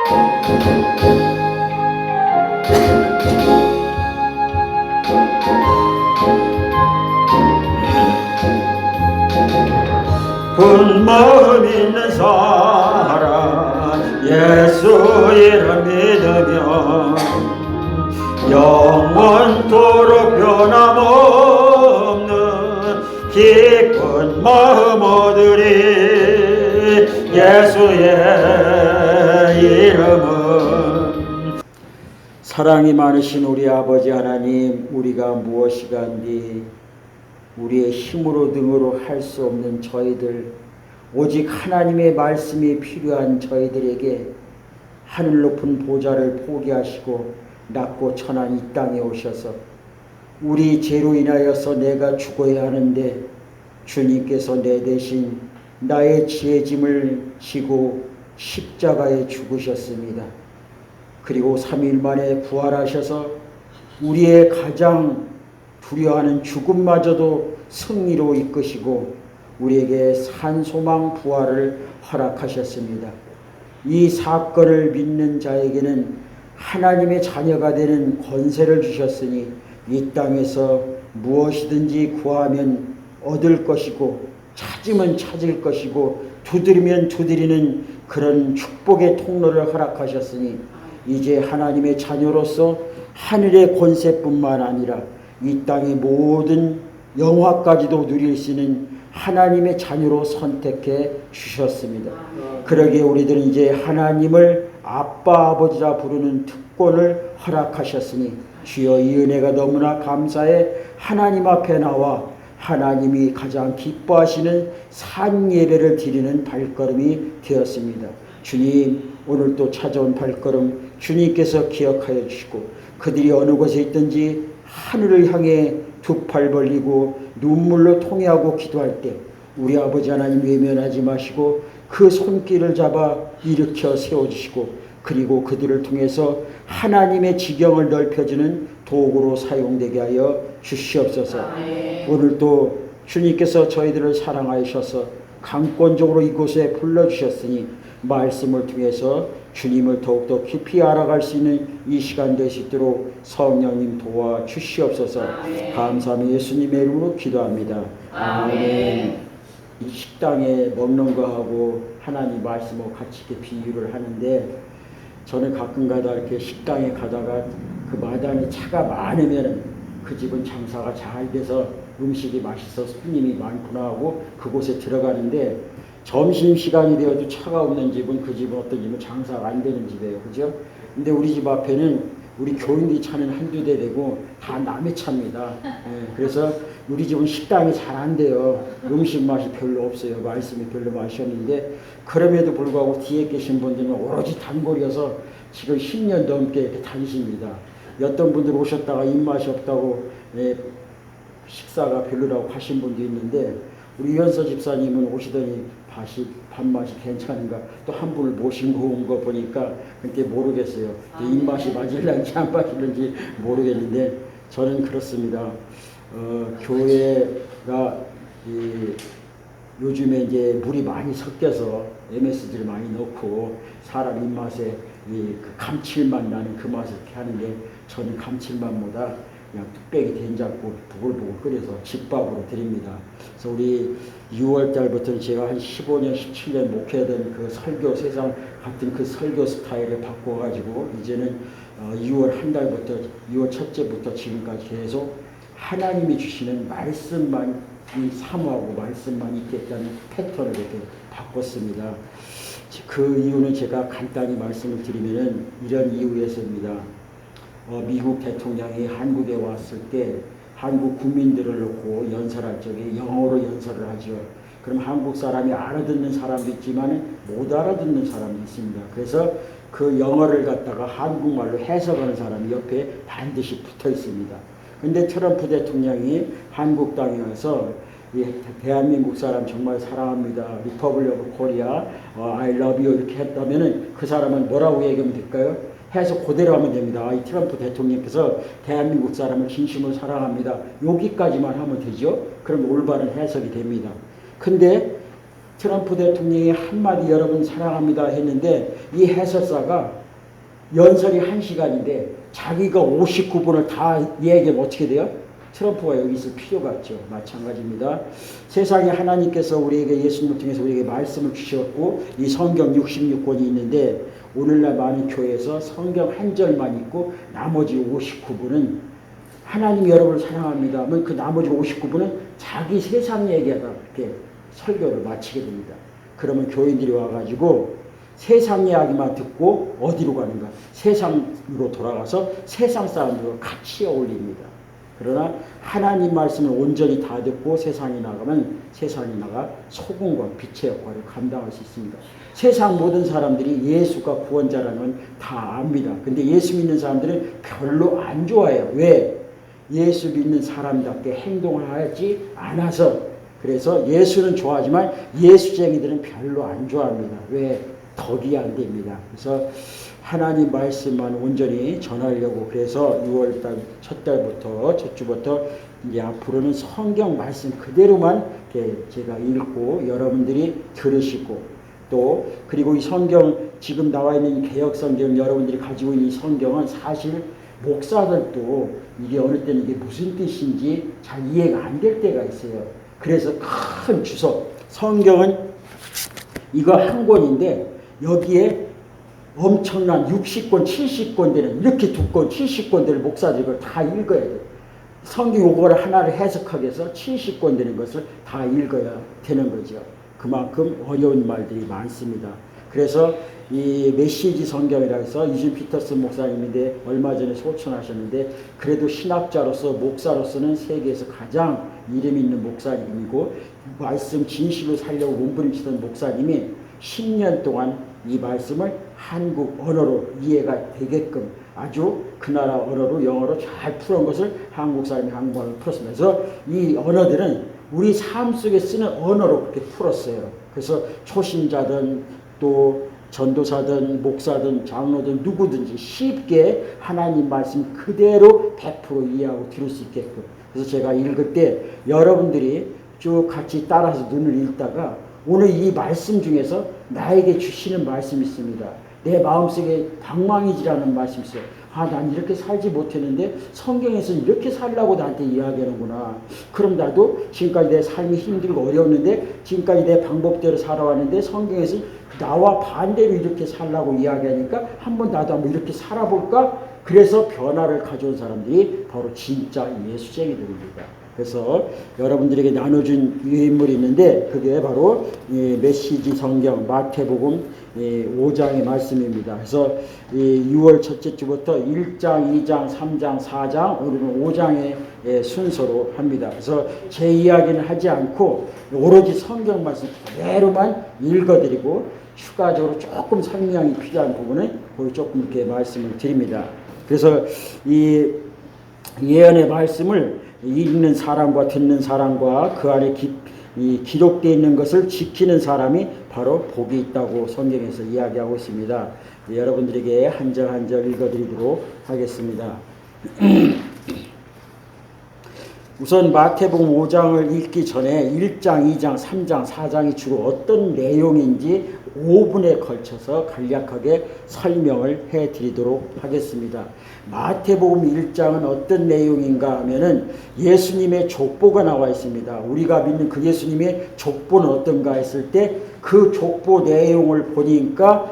본 마음 있는 사람 예수 이름 믿으며 영원토록 변함없는 기쁜 마음 얻으리. 예수의 이름은. 사랑이 많으신 우리 아버지 하나님, 우리가 무엇이가 한디 우리의 힘으로 등으로 할 수 없는 저희들, 오직 하나님의 말씀이 필요한 저희들에게 하늘 높은 보좌를 포기하시고 낮고 천한 이 땅에 오셔서 우리 죄로 인하여서 내가 죽어야 하는데 주님께서 내 대신 나의 지혜 짐을 지고 십자가에 죽으셨습니다. 그리고 3일 만에 부활하셔서 우리의 가장 두려워하는 죽음마저도 승리로 이끄시고 우리에게 산소망 부활을 허락하셨습니다. 이 사건을 믿는 자에게는 하나님의 자녀가 되는 권세를 주셨으니 이 땅에서 무엇이든지 구하면 얻을 것이고 찾으면 찾을 것이고 두드리면 두드리는 그런 축복의 통로를 허락하셨으니 이제 하나님의 자녀로서 하늘의 권세뿐만 아니라 이 땅의 모든 영화까지도 누릴 수 있는 하나님의 자녀로 선택해 주셨습니다. 그러기에 우리들은 이제 하나님을 아빠 아버지라 부르는 특권을 허락하셨으니 주여 이 은혜가 너무나 감사해 하나님 앞에 나와 하나님이 가장 기뻐하시는 산 예배를 드리는 발걸음이 되었습니다. 주님, 오늘 또 찾아온 발걸음 주님께서 기억하여 주시고 그들이 어느 곳에 있든지 하늘을 향해 두 팔 벌리고 눈물로 통회하고 기도할 때 우리 아버지 하나님 외면하지 마시고 그 손길을 잡아 일으켜 세워주시고 그리고 그들을 통해서 하나님의 지경을 넓혀주는 도구로 사용되게 하여 주시옵소서. 오늘도 주님께서 저희들을 사랑하셔서 강권적으로 이곳에 불러주셨으니 말씀을 통해서 주님을 더욱더 깊이 알아갈 수 있는 이 시간 될 수 있도록 성령님 도와주시옵소서. 감사하며 예수님의 이름으로 기도합니다. 아멘. 이 식당에 먹는 거하고 하나님 말씀하고 같이 이렇게 비유를 하는데 저는 가끔가다 이렇게 식당에 가다가 그 마당에 차가 많으면 그 집은 장사가 잘 돼서 음식이 맛있어서 손님이 많구나 하고 그곳에 들어가는데 점심시간이 되어도 차가 없는 집은 그 집은 어떤 집은 장사가 안 되는 집이에요. 그죠? 근데 우리 집 앞에는 우리 교인들이 차는 한두 대 되고 다 남의 차입니다. 그래서 우리 집은 식당이 잘 안 돼요. 음식 맛이 별로 없어요. 말씀이 별로 맛이 없는데 그럼에도 불구하고 뒤에 계신 분들은 오로지 단골이어서 지금 10년 넘게 이렇게 다니십니다. 어떤 분들 오셨다가 입맛이 없다고 식사가 별로라고 하신 분도 있는데 우리 유현서 집사님은 오시더니 밥맛이 괜찮은가 또 한 분을 모시고 온 거 보니까 그렇게 모르겠어요. 입맛이 맞을는지 안 맞을는지 모르겠는데 저는 그렇습니다. 교회가 요즘에 이제 물이 많이 섞여서 MSG를 많이 넣고 사람 입맛에 그 감칠맛 나는 그 맛을 이렇게 하는데 저는 감칠맛보다 그냥 뚝배기 된장국 부글부글 끓여서 집밥으로 드립니다. 그래서 우리 6월 달부터는 제가 한 15년, 17년 목회하던 그 설교 세상 같은 그 설교 스타일을 바꿔가지고 이제는 6월 한 달부터 6월 첫째부터 지금까지 계속 하나님이 주시는 말씀만 사모하고 말씀만 있겠다는 패턴을 이렇게 바꿨습니다. 그 이유는 제가 간단히 말씀을 드리면은 이런 이유에서입니다. 미국 대통령이 한국에 왔을 때 한국 국민들을 놓고 연설할 적에 영어로 연설을 하죠. 그럼 한국 사람이 알아듣는 사람도 있지만 못 알아듣는 사람도 있습니다. 그래서 그 영어를 갖다가 한국말로 해석하는 사람이 옆에 반드시 붙어 있습니다. 근데 트럼프 대통령이 한국 땅에 와서 대한민국 사람 정말 사랑합니다. 리퍼블릭 오브 코리아, I love you 이렇게 했다면은 그 사람은 뭐라고 얘기하면 될까요? 해서 그대로 하면 됩니다. 이 트럼프 대통령께서 대한민국 사람을 진심으로 사랑합니다. 여기까지만 하면 되죠. 그럼 올바른 해석이 됩니다. 근데 트럼프 대통령이 한마디 여러분 사랑합니다 했는데 이 해설사가 연설이 1시간인데 자기가 59분을 다 얘기하면 어떻게 돼요? 트럼프가 여기 있을 필요가 없죠. 마찬가지입니다. 세상에 하나님께서 우리에게 예수님을 통해서 우리에게 말씀을 주셨고 이 성경 66권이 있는데 오늘날 많은 교회에서 성경 한 절만 있고 나머지 59분은 하나님이 여러분을 사랑합니다. 그 나머지 59분은 자기 세상 얘기하다 이렇게 설교를 마치게 됩니다. 그러면 교인들이 와가지고 세상 이야기만 듣고 어디로 가는가? 세상으로 돌아가서 세상 사람들과 같이 어울립니다. 그러나 하나님 말씀을 온전히 다 듣고 세상에 나가면 세상에 나가 소금과 빛의 역할을 감당할 수 있습니다. 세상 모든 사람들이 예수가 구원자라는 건 다 압니다. 근데 예수 믿는 사람들은 별로 안 좋아해요. 왜? 예수 믿는 사람답게 행동을 하지 않아서. 그래서 예수는 좋아하지만 예수쟁이들은 별로 안 좋아합니다. 왜? 덕이 안 됩니다. 그래서 하나님 말씀만 온전히 전하려고 그래서 6월달 첫 달부터 첫 주부터 이제 앞으로는 성경 말씀 그대로만 제가 읽고 여러분들이 들으시고 또 그리고 이 성경 지금 나와 있는 이 개역 성경 여러분들이 가지고 있는 이 성경은 사실 목사들도 이게 어느 때는 이게 무슨 뜻인지 잘 이해가 안 될 때가 있어요. 그래서 큰 주석 성경은 이거 한 권인데 여기에 엄청난 60권, 70권 되는 이렇게 두꺼운 70권 되는 목사들이 이걸 다 읽어야 돼요. 성경 요거를 하나를 해석하기 위해서 70권 되는 것을 다 읽어야 되는 거죠. 그만큼 어려운 말들이 많습니다. 그래서 이 메시지 성경이라 해서 유진 피터슨 목사님인데 얼마 전에 소천하셨는데 그래도 신학자로서 목사로서는 세계에서 가장 이름 있는 목사님이고 말씀 진실로 살려고 몸부림치던 목사님이 10년 동안 이 말씀을 한국 언어로 이해가 되게끔 아주 그 나라 언어로 영어로 잘 풀은 것을 한국 사람이 한국말로 풀었습니다. 그래서 이 언어들은 우리 삶 속에 쓰는 언어로 그렇게 풀었어요. 그래서 초신자든 또 전도사든 목사든 장로든 누구든지 쉽게 하나님 말씀 그대로 100% 이해하고 들을 수 있게끔. 그래서 제가 읽을 때 여러분들이 쭉 같이 따라서 눈을 읽다가 오늘 이 말씀 중에서 나에게 주시는 말씀이 있습니다. 내 마음속에 방망이지라는 말씀이 있어요. 아, 난 이렇게 살지 못했는데 성경에서 이렇게 살라고 나한테 이야기하는구나. 그럼 나도 지금까지 내 삶이 힘들고 어려웠는데 지금까지 내 방법대로 살아왔는데 성경에서 나와 반대로 이렇게 살라고 이야기하니까 한번 나도 한번 이렇게 살아볼까? 그래서 변화를 가져온 사람들이 바로 진짜 예수쟁이들입니다. 그래서 여러분들에게 나눠준 유인물이 있는데 그게 바로 메시지 성경 마태복음 5장의 말씀입니다. 그래서 6월 첫째 주부터 1장, 2장, 3장, 4장 오늘은 5장의 순서로 합니다. 그래서 제 이야기는 하지 않고 오로지 성경 말씀 그대로만 읽어드리고 추가적으로 조금 설명이 필요한 부분은 거기 조금 이렇게 말씀을 드립니다. 그래서 이 예언의 말씀을 읽는 사람과 듣는 사람과 그 안에 기록되어 있는 것을 지키는 사람이 바로 복이 있다고 성경에서 이야기하고 있습니다. 여러분들에게 한 절 한 절 읽어드리도록 하겠습니다. 우선 마태복음 5장을 읽기 전에 1장, 2장, 3장, 4장이 주로 어떤 내용인지 5분에 걸쳐서 간략하게 설명을 해드리도록 하겠습니다. 마태복음 1장은 어떤 내용인가 하면은 예수님의 족보가 나와 있습니다. 우리가 믿는 그 예수님의 족보는 어떤가 했을 때 그 족보 내용을 보니까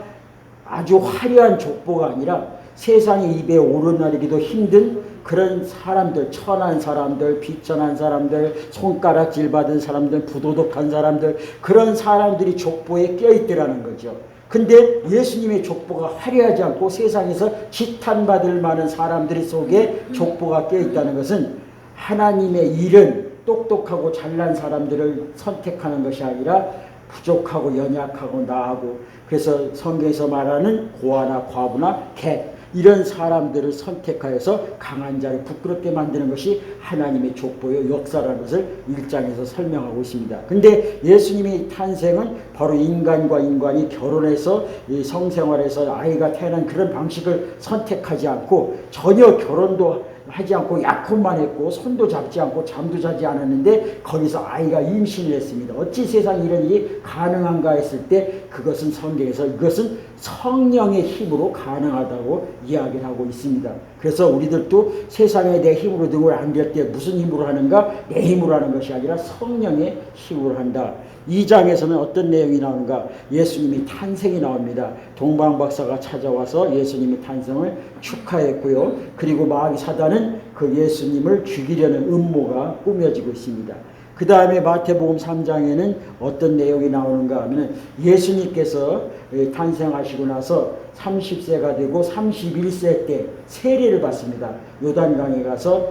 아주 화려한 족보가 아니라 세상에 입에 오르내리기도 힘든 그런 사람들, 천한 사람들, 비천한 사람들, 손가락질 받은 사람들, 부도덕한 사람들, 그런 사람들이 족보에 껴있더라는 거죠. 근데 예수님의 족보가 화려하지 않고 세상에서 지탄받을 만한 사람들 속에 족보가 껴있다는 것은 하나님의 일은 똑똑하고 잘난 사람들을 선택하는 것이 아니라 부족하고 연약하고 나하고 그래서 성경에서 말하는 고아나 과부나 개 이런 사람들을 선택하여서 강한 자를 부끄럽게 만드는 것이 하나님의 족보의 역사라는 것을 1장에서 설명하고 있습니다. 근데 예수님의 탄생은 바로 인간과 인간이 결혼해서 이 성생활에서 아이가 태어난 그런 방식을 선택하지 않고 전혀 결혼도 하지 않고 약혼만 했고 손도 잡지 않고 잠도 자지 않았는데 거기서 아이가 임신을 했습니다. 어찌 세상에 이런 일이 가능한가 했을 때 그것은 성경에서 이것은 성령의 힘으로 가능하다고 이야기를 하고 있습니다. 그래서 우리들도 세상에 내 힘으로 등을 안 될 때 무슨 힘으로 하는가? 내 힘으로 하는 것이 아니라 성령의 힘으로 한다. 2장에서는 어떤 내용이 나오는가? 예수님이 탄생이 나옵니다. 동방박사가 찾아와서 예수님의 탄생을 축하했고요. 그리고 마귀 사단은 그 예수님을 죽이려는 음모가 꾸며지고 있습니다. 그 다음에 마태복음 3장에는 어떤 내용이 나오는가 하면 예수님께서 탄생하시고 나서 30세가 되고 31세 때 세례를 받습니다. 요단강에 가서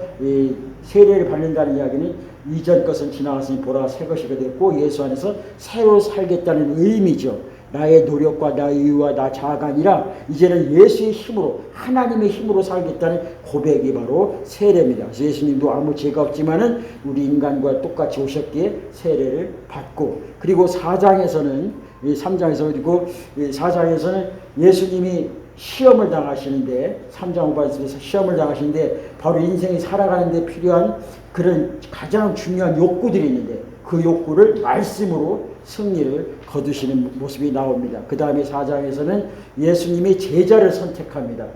세례를 받는다는 이야기는 이전 것은 지나갔으니 보라 새 것이 됐고 예수 안에서 새로 살겠다는 의미죠. 나의 노력과 나의 의와 나 자아가 아니라 이제는 예수의 힘으로 하나님의 힘으로 살겠다는 고백이 바로 세례입니다. 그래서 예수님도 아무 죄가 없지만은 우리 인간과 똑같이 오셨기에 세례를 받고 그리고 4장에서는 3장에서 그리고 4장에서는 예수님이 시험을 당하시는데 3장 5절에서 시험을 당하시는데 바로 인생이 살아가는데 필요한 그런 가장 중요한 욕구들이 있는데 그 욕구를 말씀으로 승리를 거두시는 모습이 나옵니다. 그 다음에 4장에서는 예수님이 제자를 선택합니다.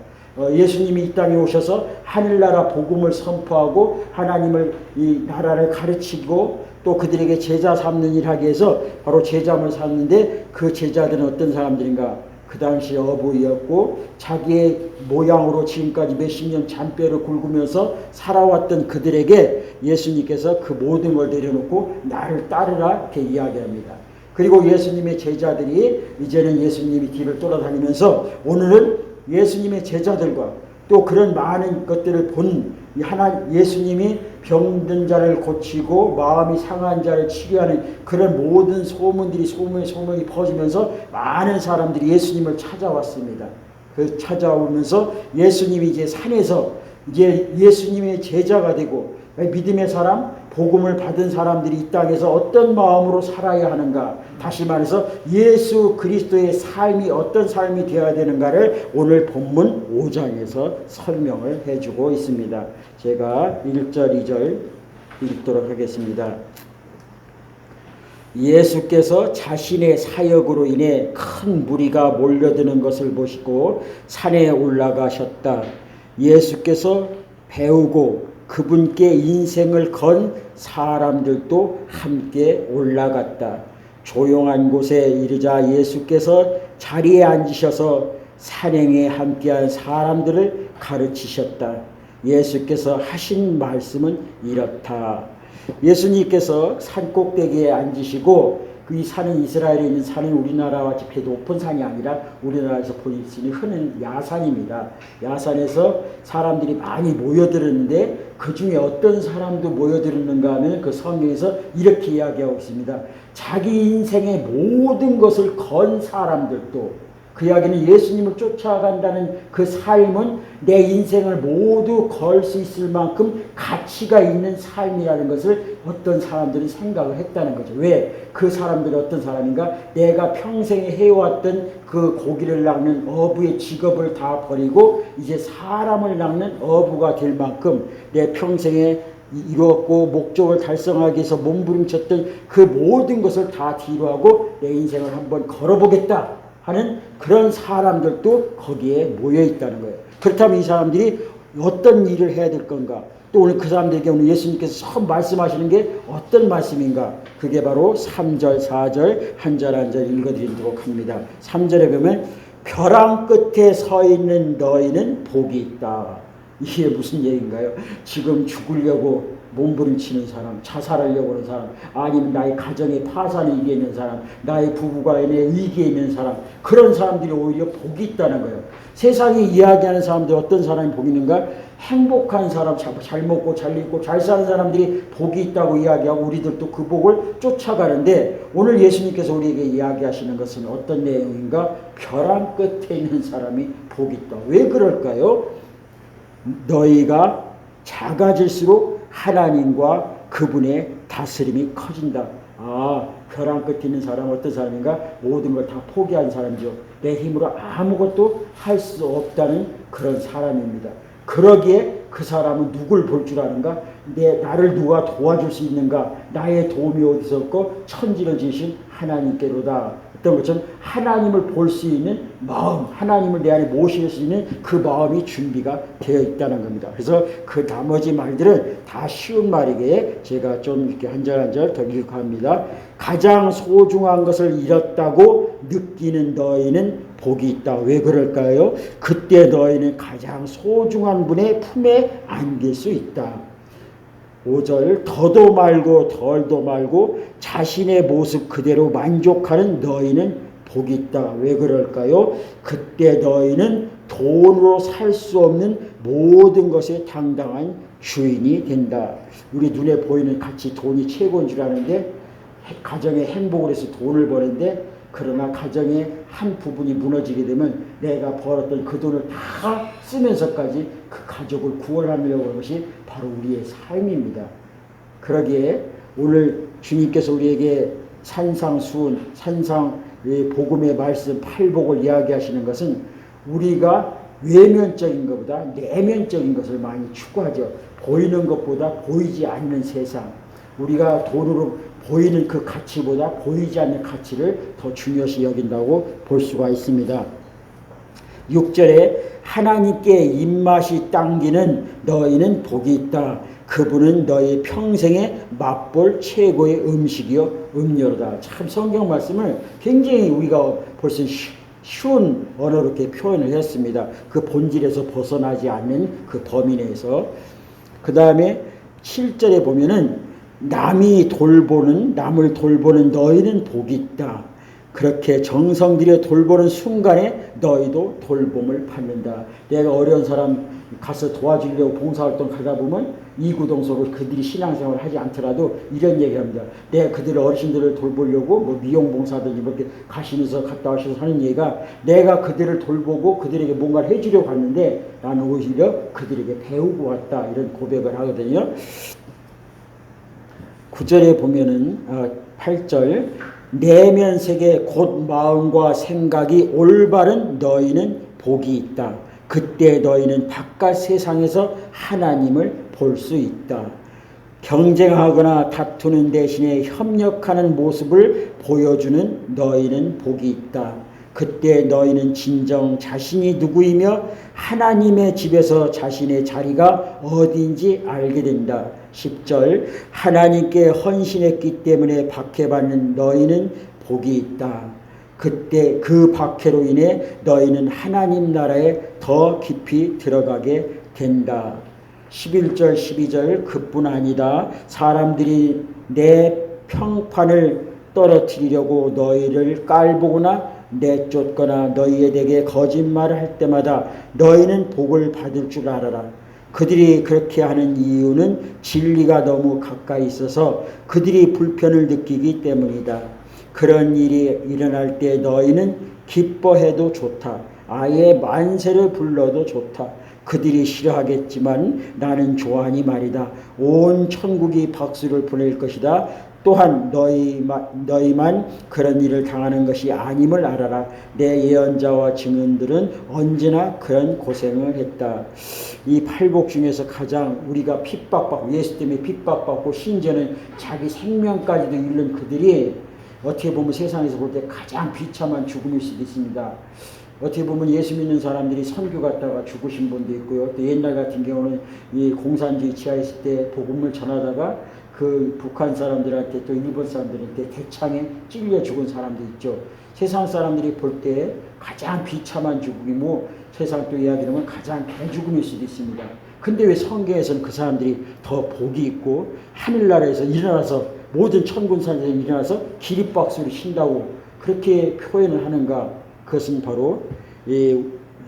예수님이 이 땅에 오셔서 하늘나라 복음을 선포하고 하나님을 이 나라를 가르치고 또 그들에게 제자 삼는 일 하기 위해서 바로 제자를 삼는데 그 제자들은 어떤 사람들인가? 그 당시 어부였고 자기의 모양으로 지금까지 몇십 년 잔뼈를 굵으면서 살아왔던 그들에게 예수님께서 그 모든 걸 내려놓고 나를 따르라 이렇게 이야기합니다. 그리고 예수님의 제자들이 이제는 예수님이 길을 돌아다니면서 오늘은 예수님의 제자들과 또 그런 많은 것들을 본 예수님이 병든 자를 고치고 마음이 상한 자를 치료하는 그런 모든 소문이 퍼지면서 많은 사람들이 예수님을 찾아왔습니다. 그 찾아오면서 예수님이 이제 산에서 이제 예수님의 제자가 되고 믿음의 사람, 복음을 받은 사람들이 이 땅에서 어떤 마음으로 살아야 하는가, 다시 말해서 예수 그리스도의 삶이 어떤 삶이 되어야 되는가를 오늘 본문 5장에서 설명을 해주고 있습니다. 제가 1절 2절 읽도록 하겠습니다. 예수께서 자신의 사역으로 인해 큰 무리가 몰려드는 것을 보시고 산에 올라가셨다. 예수께서 배우고 그분께 인생을 건 사람들도 함께 올라갔다. 조용한 곳에 이르자 예수께서 자리에 앉으셔서 산행에 함께한 사람들을 가르치셨다. 예수께서 하신 말씀은 이렇다. 예수님께서 산 꼭대기에 앉으시고 이 산은 이스라엘에 있는 산은 우리나라와 같이 높은 산이 아니라 우리나라에서 볼 수 있는 흔한 야산입니다. 야산에서 사람들이 많이 모여들었는데 그 중에 어떤 사람도 모여들었는가 하면 그 성경에서 이렇게 이야기하고 있습니다. 자기 인생의 모든 것을 건 사람들도, 그 이야기는 예수님을 쫓아간다는 그 삶은 내 인생을 모두 걸 수 있을 만큼 가치가 있는 삶이라는 것을 어떤 사람들이 생각을 했다는 거죠. 왜? 그 사람들이 어떤 사람인가? 내가 평생에 해왔던 그 고기를 낚는 어부의 직업을 다 버리고 이제 사람을 낚는 어부가 될 만큼 내 평생에 이루었고 목적을 달성하기 위해서 몸부림쳤던 그 모든 것을 다 뒤로하고 내 인생을 한번 걸어보겠다 하는 그런 사람들도 거기에 모여 있다는 거예요. 그렇다면 이 사람들이 어떤 일을 해야 될 건가? 또 오늘 그 사람들에게 오늘 예수님께서 처음 말씀하시는 게 어떤 말씀인가? 그게 바로 3절, 4절 한 절 한 절 읽어드리도록 합니다. 3절에 보면 벼랑 끝에 서 있는 너희는 복이 있다. 이게 무슨 얘기인가요? 지금 죽으려고 몸부림치는 사람, 자살하려고 하는 사람, 아니면 나의 가정의 파산에 이기에 있는 사람, 나의 부부간의 위기에 있는 사람, 그런 사람들이 오히려 복이 있다는 거예요. 세상이 이야기하는 사람들 어떤 사람이 복이 있는가? 행복한 사람, 잘 먹고 잘 입고 잘 사는 사람들이 복이 있다고 이야기하고 우리들도 그 복을 쫓아가는데 오늘 예수님께서 우리에게 이야기하시는 것은 어떤 내용인가? 벼랑 끝에 있는 사람이 복이 있다. 왜 그럴까요? 너희가 작아질수록 하나님과 그분의 다스림이 커진다. 벼랑 끝에 있는 사람은 어떤 사람인가? 모든 걸 다 포기한 사람이죠. 내 힘으로 아무것도 할 수 없다는 그런 사람입니다. 그러기에 그 사람은 누굴 볼 줄 아는가? 나를 누가 도와줄 수 있는가? 나의 도움이 어디서 없고 천지를 지으신 하나님께로다. 어떤 것처럼 하나님을 볼 수 있는 마음, 하나님을 내 안에 모실 수 있는 그 마음이 준비가 되어 있다는 겁니다. 그래서 그 나머지 말들은 다 쉬운 말이기에 제가 좀 이렇게 한 절 한 절 더 읽어합니다. 가장 소중한 것을 잃었다고 느끼는 너희는 복이 있다. 왜 그럴까요? 그때 너희는 가장 소중한 분의 품에 안길 수 있다. 5절 더도 말고 덜도 말고 자신의 모습 그대로 만족하는 너희는 복이 있다. 왜 그럴까요? 그때 너희는 돈으로 살 수 없는 모든 것에 당당한 주인이 된다. 우리 눈에 보이는 가치 돈이 최고인 줄 아는데 가정의 행복을 해서 돈을 버는데 그러나 가정의 한 부분이 무너지게 되면 내가 벌었던 그 돈을 다 쓰면서까지 그 가족을 구원하려고 하는 것이 바로 우리의 삶입니다. 그러기에 오늘 주님께서 우리에게 산상수훈, 복음의 말씀, 팔복을 이야기하시는 것은 우리가 외면적인 것보다 내면적인 것을 많이 추구하죠. 보이는 것보다 보이지 않는 세상, 우리가 돈으로 보이는 그 가치보다 보이지 않는 가치를 더 중요시 여긴다고 볼 수가 있습니다. 6절에 하나님께 입맛이 당기는 너희는 복이 있다. 그분은 너희 평생에 맛볼 최고의 음식이요 음료로다. 참 성경 말씀을 굉장히 우리가 벌써 쉬운 언어로 이렇게 표현을 했습니다. 그 본질에서 벗어나지 않는 그 범위 내에서. 그 다음에 7절에 보면은 남을 돌보는 너희는 복이 있다. 그렇게 정성 들여 돌보는 순간에 너희도 돌봄을 받는다. 내가 어려운 사람 가서 도와주려고 봉사활동 가다 보면 이구동성으로 그들이 신앙생활을 하지 않더라도 이런 얘기합니다. 내가 그들 어르신들을 돌보려고 뭐 미용봉사든지 이렇게 가시면서 갔다 오셔서 하는 얘기가 내가 그들을 돌보고 그들에게 뭔가를 해주려고 갔는데 나는 오히려 그들에게 배우고 왔다. 이런 고백을 하거든요. 9절에 보면은 8절 내면 세계 곧 마음과 생각이 올바른 너희는 복이 있다. 그때 너희는 바깥 세상에서 하나님을 볼 수 있다. 경쟁하거나 다투는 대신에 협력하는 모습을 보여주는 너희는 복이 있다. 그때 너희는 진정 자신이 누구이며 하나님의 집에서 자신의 자리가 어디인지 알게 된다. 10절 하나님께 헌신했기 때문에 박해받는 너희는 복이 있다. 그때 그 박해로 인해 너희는 하나님 나라에 더 깊이 들어가게 된다. 11절 12절 그뿐 아니다. 사람들이 내 평판을 떨어뜨리려고 너희를 깔보거나 내쫓거나 너희에게 거짓말을 할 때마다 너희는 복을 받을 줄 알아라. 그들이 그렇게 하는 이유는 진리가 너무 가까이 있어서 그들이 불편을 느끼기 때문이다. 그런 일이 일어날 때 너희는 기뻐해도 좋다. 아예 만세를 불러도 좋다. 그들이 싫어하겠지만 나는 좋아하니 말이다. 온 천국이 박수를 보낼 것이다. 또한 너희만 그런 일을 당하는 것이 아님을 알아라. 내 예언자와 증인들은 언제나 그런 고생을 했다. 이 팔복 중에서 가장 우리가 핍박받고 예수 때문에 핍박받고 심지어는 자기 생명까지도 잃는 그들이 어떻게 보면 세상에서 볼 때 가장 비참한 죽음일 수도 있습니다. 어떻게 보면 예수 믿는 사람들이 선교 갔다가 죽으신 분도 있고요. 또 옛날 같은 경우는 이 공산주의 치하에 있을 때 복음을 전하다가 그 북한 사람들한테 또 일본 사람들한테 대창에 찔려 죽은 사람도 있죠. 세상 사람들이 볼 때 가장 비참한 죽음이고 세상 또 이야기하면 가장 개죽음일 수도 있습니다. 근데 왜 성경에서는 그 사람들이 더 복이 있고 하늘나라에서 일어나서 모든 천군산에서 일어나서 기립박수를 친다고 그렇게 표현을 하는가? 그것은 바로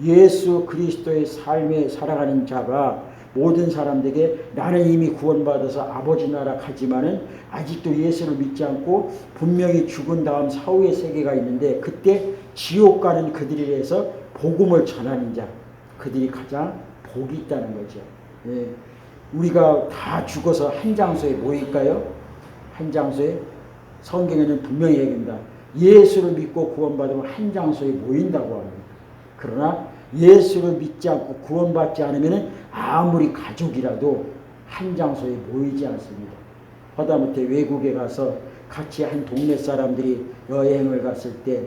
예수 그리스도의 삶에 살아가는 자가 모든 사람들에게 나는 이미 구원받아서 아버지 나라 가지만은 아직도 예수를 믿지 않고 분명히 죽은 다음 사후의 세계가 있는데 그때 지옥 가는 그들에 대해서 복음을 전하는 자, 그들이 가장 복이 있다는 거죠. 예. 우리가 다 죽어서 한 장소에 모일까요? 한 장소에? 성경에는 분명히 얘기합니다. 예수를 믿고 구원받으면 한 장소에 모인다고 합니다. 그러나 예수를 믿지 않고 구원받지 않으면 아무리 가족이라도 한 장소에 모이지 않습니다. 하다못해 외국에 가서 같이 한 동네 사람들이 여행을 갔을 때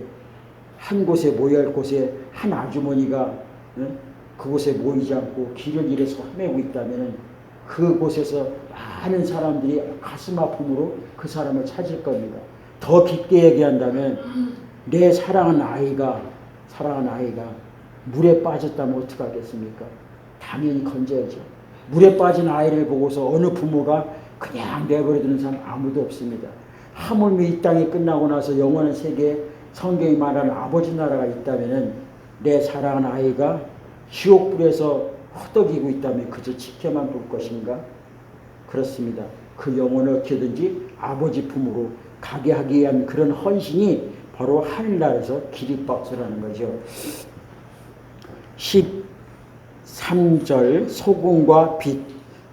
한 곳에 모여 할 곳에 한 아주머니가 그곳에 모이지 않고 길을 잃어서 헤매고 있다면 그곳에서 많은 사람들이 가슴 아픔으로 그 사람을 찾을 겁니다. 더 깊게 얘기한다면 내 사랑하는 아이가 물에 빠졌다면 어떡하겠습니까? 당연히 건져야죠. 물에 빠진 아이를 보고서 어느 부모가 그냥 내버려두는 사람 아무도 없습니다. 하물며 이 땅이 끝나고 나서 영원한 세계에 성경이 말하는 아버지 나라가 있다면 내 사랑하는 아이가 지옥불에서 허덕이고 있다면 그저 지켜만 볼 것인가? 그렇습니다. 그 영혼을 어떻게든지 아버지 품으로 가게 하기 위한 그런 헌신이 바로 하늘나라에서 기립박수라는 거죠. 13절 소금과 빛.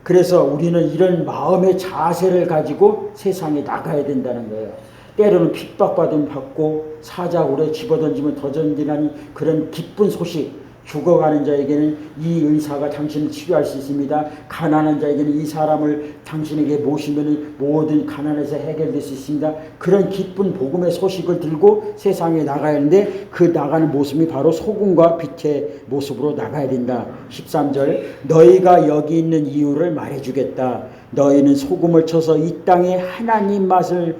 그래서 우리는 이런 마음의 자세를 가지고 세상에 나가야 된다는 거예요. 때로는 핍박받으면 받고 사자굴에 집어던지면 더 던지라는 그런 기쁜 소식. 죽어가는 자에게는 이 의사가 당신을 치료할 수 있습니다. 가난한 자에게는 이 사람을 당신에게 모시면 모든 가난에서 해결될 수 있습니다. 그런 기쁜 복음의 소식을 들고 세상에 나가야 하는데 그 나가는 모습이 바로 소금과 빛의 모습으로 나가야 된다. 13절 너희가 여기 있는 이유를 말해주겠다. 너희는 소금을 쳐서 이 땅에 하나님 맛을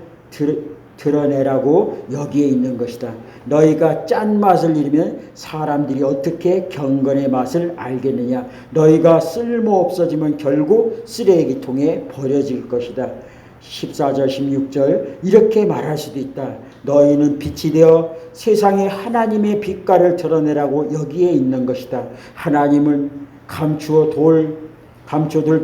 드러내라고 여기에 있는 것이다. 너희가 짠 맛을 잃으면 사람들이 어떻게 경건의 맛을 알겠느냐. 너희가 쓸모없어지면 결국 쓰레기통에 버려질 것이다. 14절 16절 이렇게 말할 수도 있다. 너희는 빛이 되어 세상에 하나님의 빛깔을 드러내라고 여기에 있는 것이다. 하나님을 감춰둘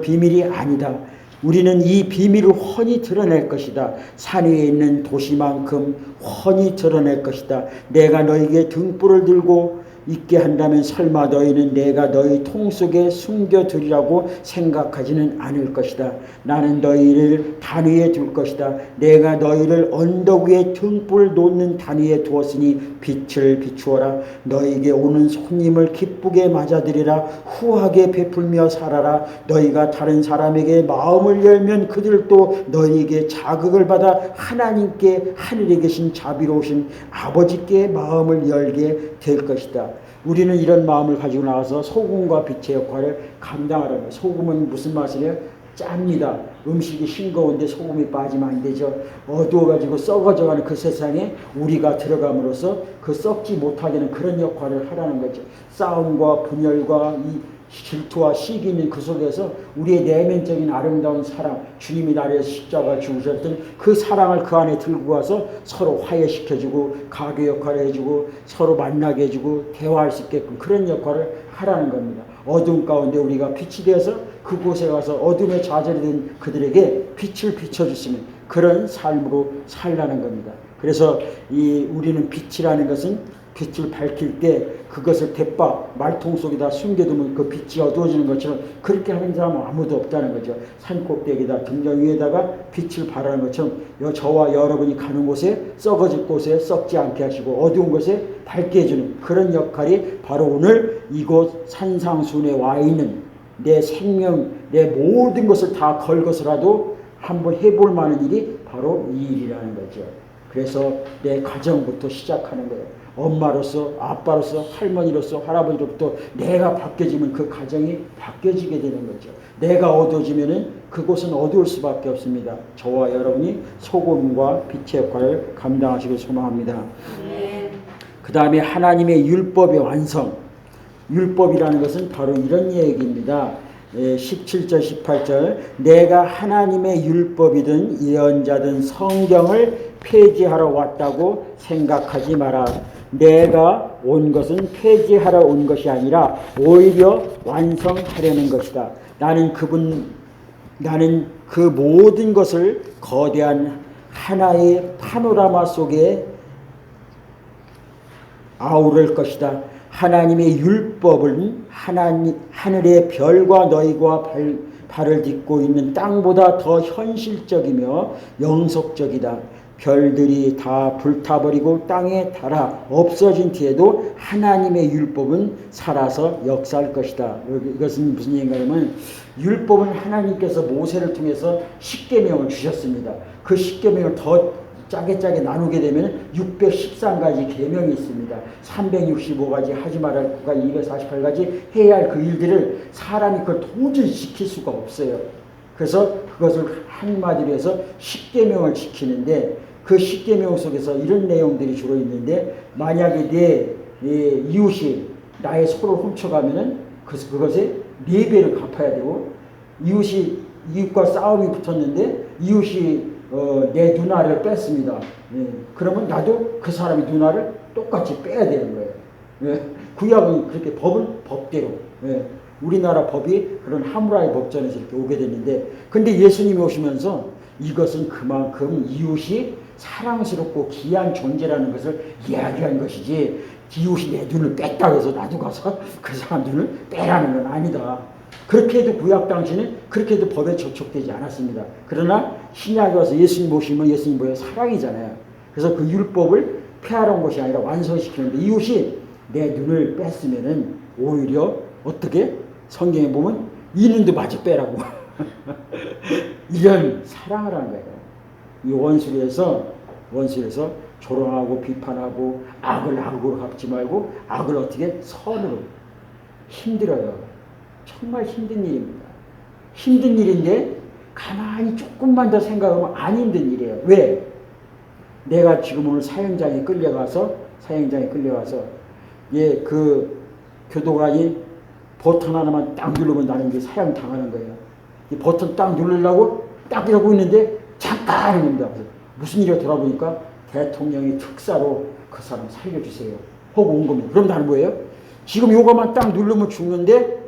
비밀이 아니다. 우리는 이 비밀을 훤히 드러낼 것이다. 산 위에 있는 도시만큼 훤히 드러낼 것이다. 내가 너희에게 등불을 들고 있게 한다면 설마 너희는 내가 너희 통 속에 숨겨두리라고 생각하지는 않을 것이다. 나는 너희를 단 위에 둘 것이다. 내가 너희를 언덕 위에 등불 놓는 단 위에 두었으니 빛을 비추어라. 너희에게 오는 손님을 기쁘게 맞아들이라. 후하게 베풀며 살아라. 너희가 다른 사람에게 마음을 열면 그들도 너희에게 자극을 받아 하나님께 하늘에 계신 자비로우신 아버지께 마음을 열게 될 것이다. 우리는 이런 마음을 가지고 나와서 소금과 빛의 역할을 감당하라는 거예요. 소금은 무슨 맛이래요? 짭니다. 음식이 싱거운데 소금이 빠지면 안 되죠. 어두워가지고 썩어져가는 그 세상에 우리가 들어감으로써 그 썩지 못하게 하는 그런 역할을 하라는 거죠. 싸움과 분열과 이 질투와 시기 있는 그 속에서 우리의 내면적인 아름다운 사랑, 주님이 나를 십자가 죽으셨던 그 사랑을 그 안에 들고 와서 서로 화해시켜주고 가교 역할을 해주고 서로 만나게 해주고 대화할 수 있게끔 그런 역할을 하라는 겁니다. 어둠 가운데 우리가 빛이 되어서 그곳에 가서 어둠에 좌절이 된 그들에게 빛을 비춰주시는 그런 삶으로 살라는 겁니다. 그래서 우리는 빛이라는 것은 빛을 밝힐 때 그것을 대박 말통 속에다 숨겨두면 그 빛이 어두워지는 것처럼 그렇게 하는 사람은 아무도 없다는 거죠. 산꼭대기에다 등경 위에다가 빛을 발하는 것처럼 저와 여러분이 가는 곳에 썩어질 곳에 썩지 않게 하시고 어두운 곳에 밝게 해주는 그런 역할이 바로 오늘 이곳 산상순에 와 있는 내 생명 내 모든 것을 다 걸고서라도 한번 해볼 만한 일이 바로 이 일이라는 거죠. 그래서 내 가정부터 시작하는 거예요. 엄마로서 아빠로서 할머니로서 할아버지로부터 내가 바뀌어지면 그 가정이 바뀌어지게 되는 거죠. 내가 어두워지면은 그곳은 어두울 수밖에 없습니다. 저와 여러분이 소금과 빛의 역할을 감당하시길 소망합니다. 그 다음에 하나님의 율법의 완성. 율법이라는 것은 바로 이런 얘기입니다. 17절 18절 내가 하나님의 율법이든 예언자든 성경을 폐지하러 왔다고 생각하지 마라. 내가 온 것은 폐지하러 온 것이 아니라 오히려 완성하려는 것이다. 나는 그 모든 것을 거대한 하나의 파노라마 속에 아우를 것이다. 하나님의 율법은 하늘의 별과 너희가 발을 딛고 있는 땅보다 더 현실적이며 영속적이다. 별들이 다 불타버리고 땅에 닳아 없어진 뒤에도 하나님의 율법은 살아서 역사할 것이다. 이것은 무슨 얘기냐면 율법은 하나님께서 모세를 통해서 십계명을 주셨습니다. 그 십계명을 더 짜게 나누게 되면 613가지 계명이 있습니다. 365가지 하지 말할 것과 248가지 해야 할 그 일들을 사람이 그걸 도저히 지킬 수가 없어요. 그래서 그것을 한마디로 해서 십계명을 지키는데 그 십계명 속에서 이런 내용들이 주로 있는데 만약에 내 이웃이 나의 소를 훔쳐가면은 그것에 4배를 갚아야 되고 이웃과 싸움이 붙었는데 이웃이 내 누나를 뺐습니다. 그러면 나도 그 사람의 누나를 똑같이 빼야 되는 거예요. 구약은 그렇게 법은 법대로. 우리나라 법이 그런 하무라이 법전에서 이렇게 오게 됐는데 근데 예수님이 오시면서 이것은 그만큼 이웃이 사랑스럽고 귀한 존재라는 것을 이야기한 것이지 이웃이 내 눈을 뺐다고 해서 나도 가서 그 사람 눈을 빼라는 건 아니다. 그렇게 해도 구약 당시는 그렇게 해도 법에 저촉되지 않았습니다. 그러나 신약에 와서 예수님 오시면 예수님 뭐예요? 사랑이잖아요. 그래서 그 율법을 폐하러 온 것이 아니라 완성시키는데 이웃이 내 눈을 뺐으면은 오히려 어떻게? 성경에 보면 이 눈도 마저 빼라고. 이런 사랑을 하는 거예요. 이 원수에서 조롱하고 비판하고 악을 악으로 갚지 말고 악을 어떻게 선으로. 힘들어요. 정말 힘든 일입니다. 힘든 일인데 가만히 조금만 더 생각하면 안 힘든 일이에요. 왜? 내가 지금 오늘 사형장에 끌려가서 그 교도관이 버튼 하나만 딱 누르면 나는 이제 사형 당하는 거예요. 이 버튼 딱 누르려고 딱 이러고 있는데 잠깐 합니다. 무슨 일이 돌아보니까 대통령이 특사로 그 사람 살려주세요 하고 온 겁니다. 그럼 나는 뭐예요? 지금 요거만 딱 누르면 죽는데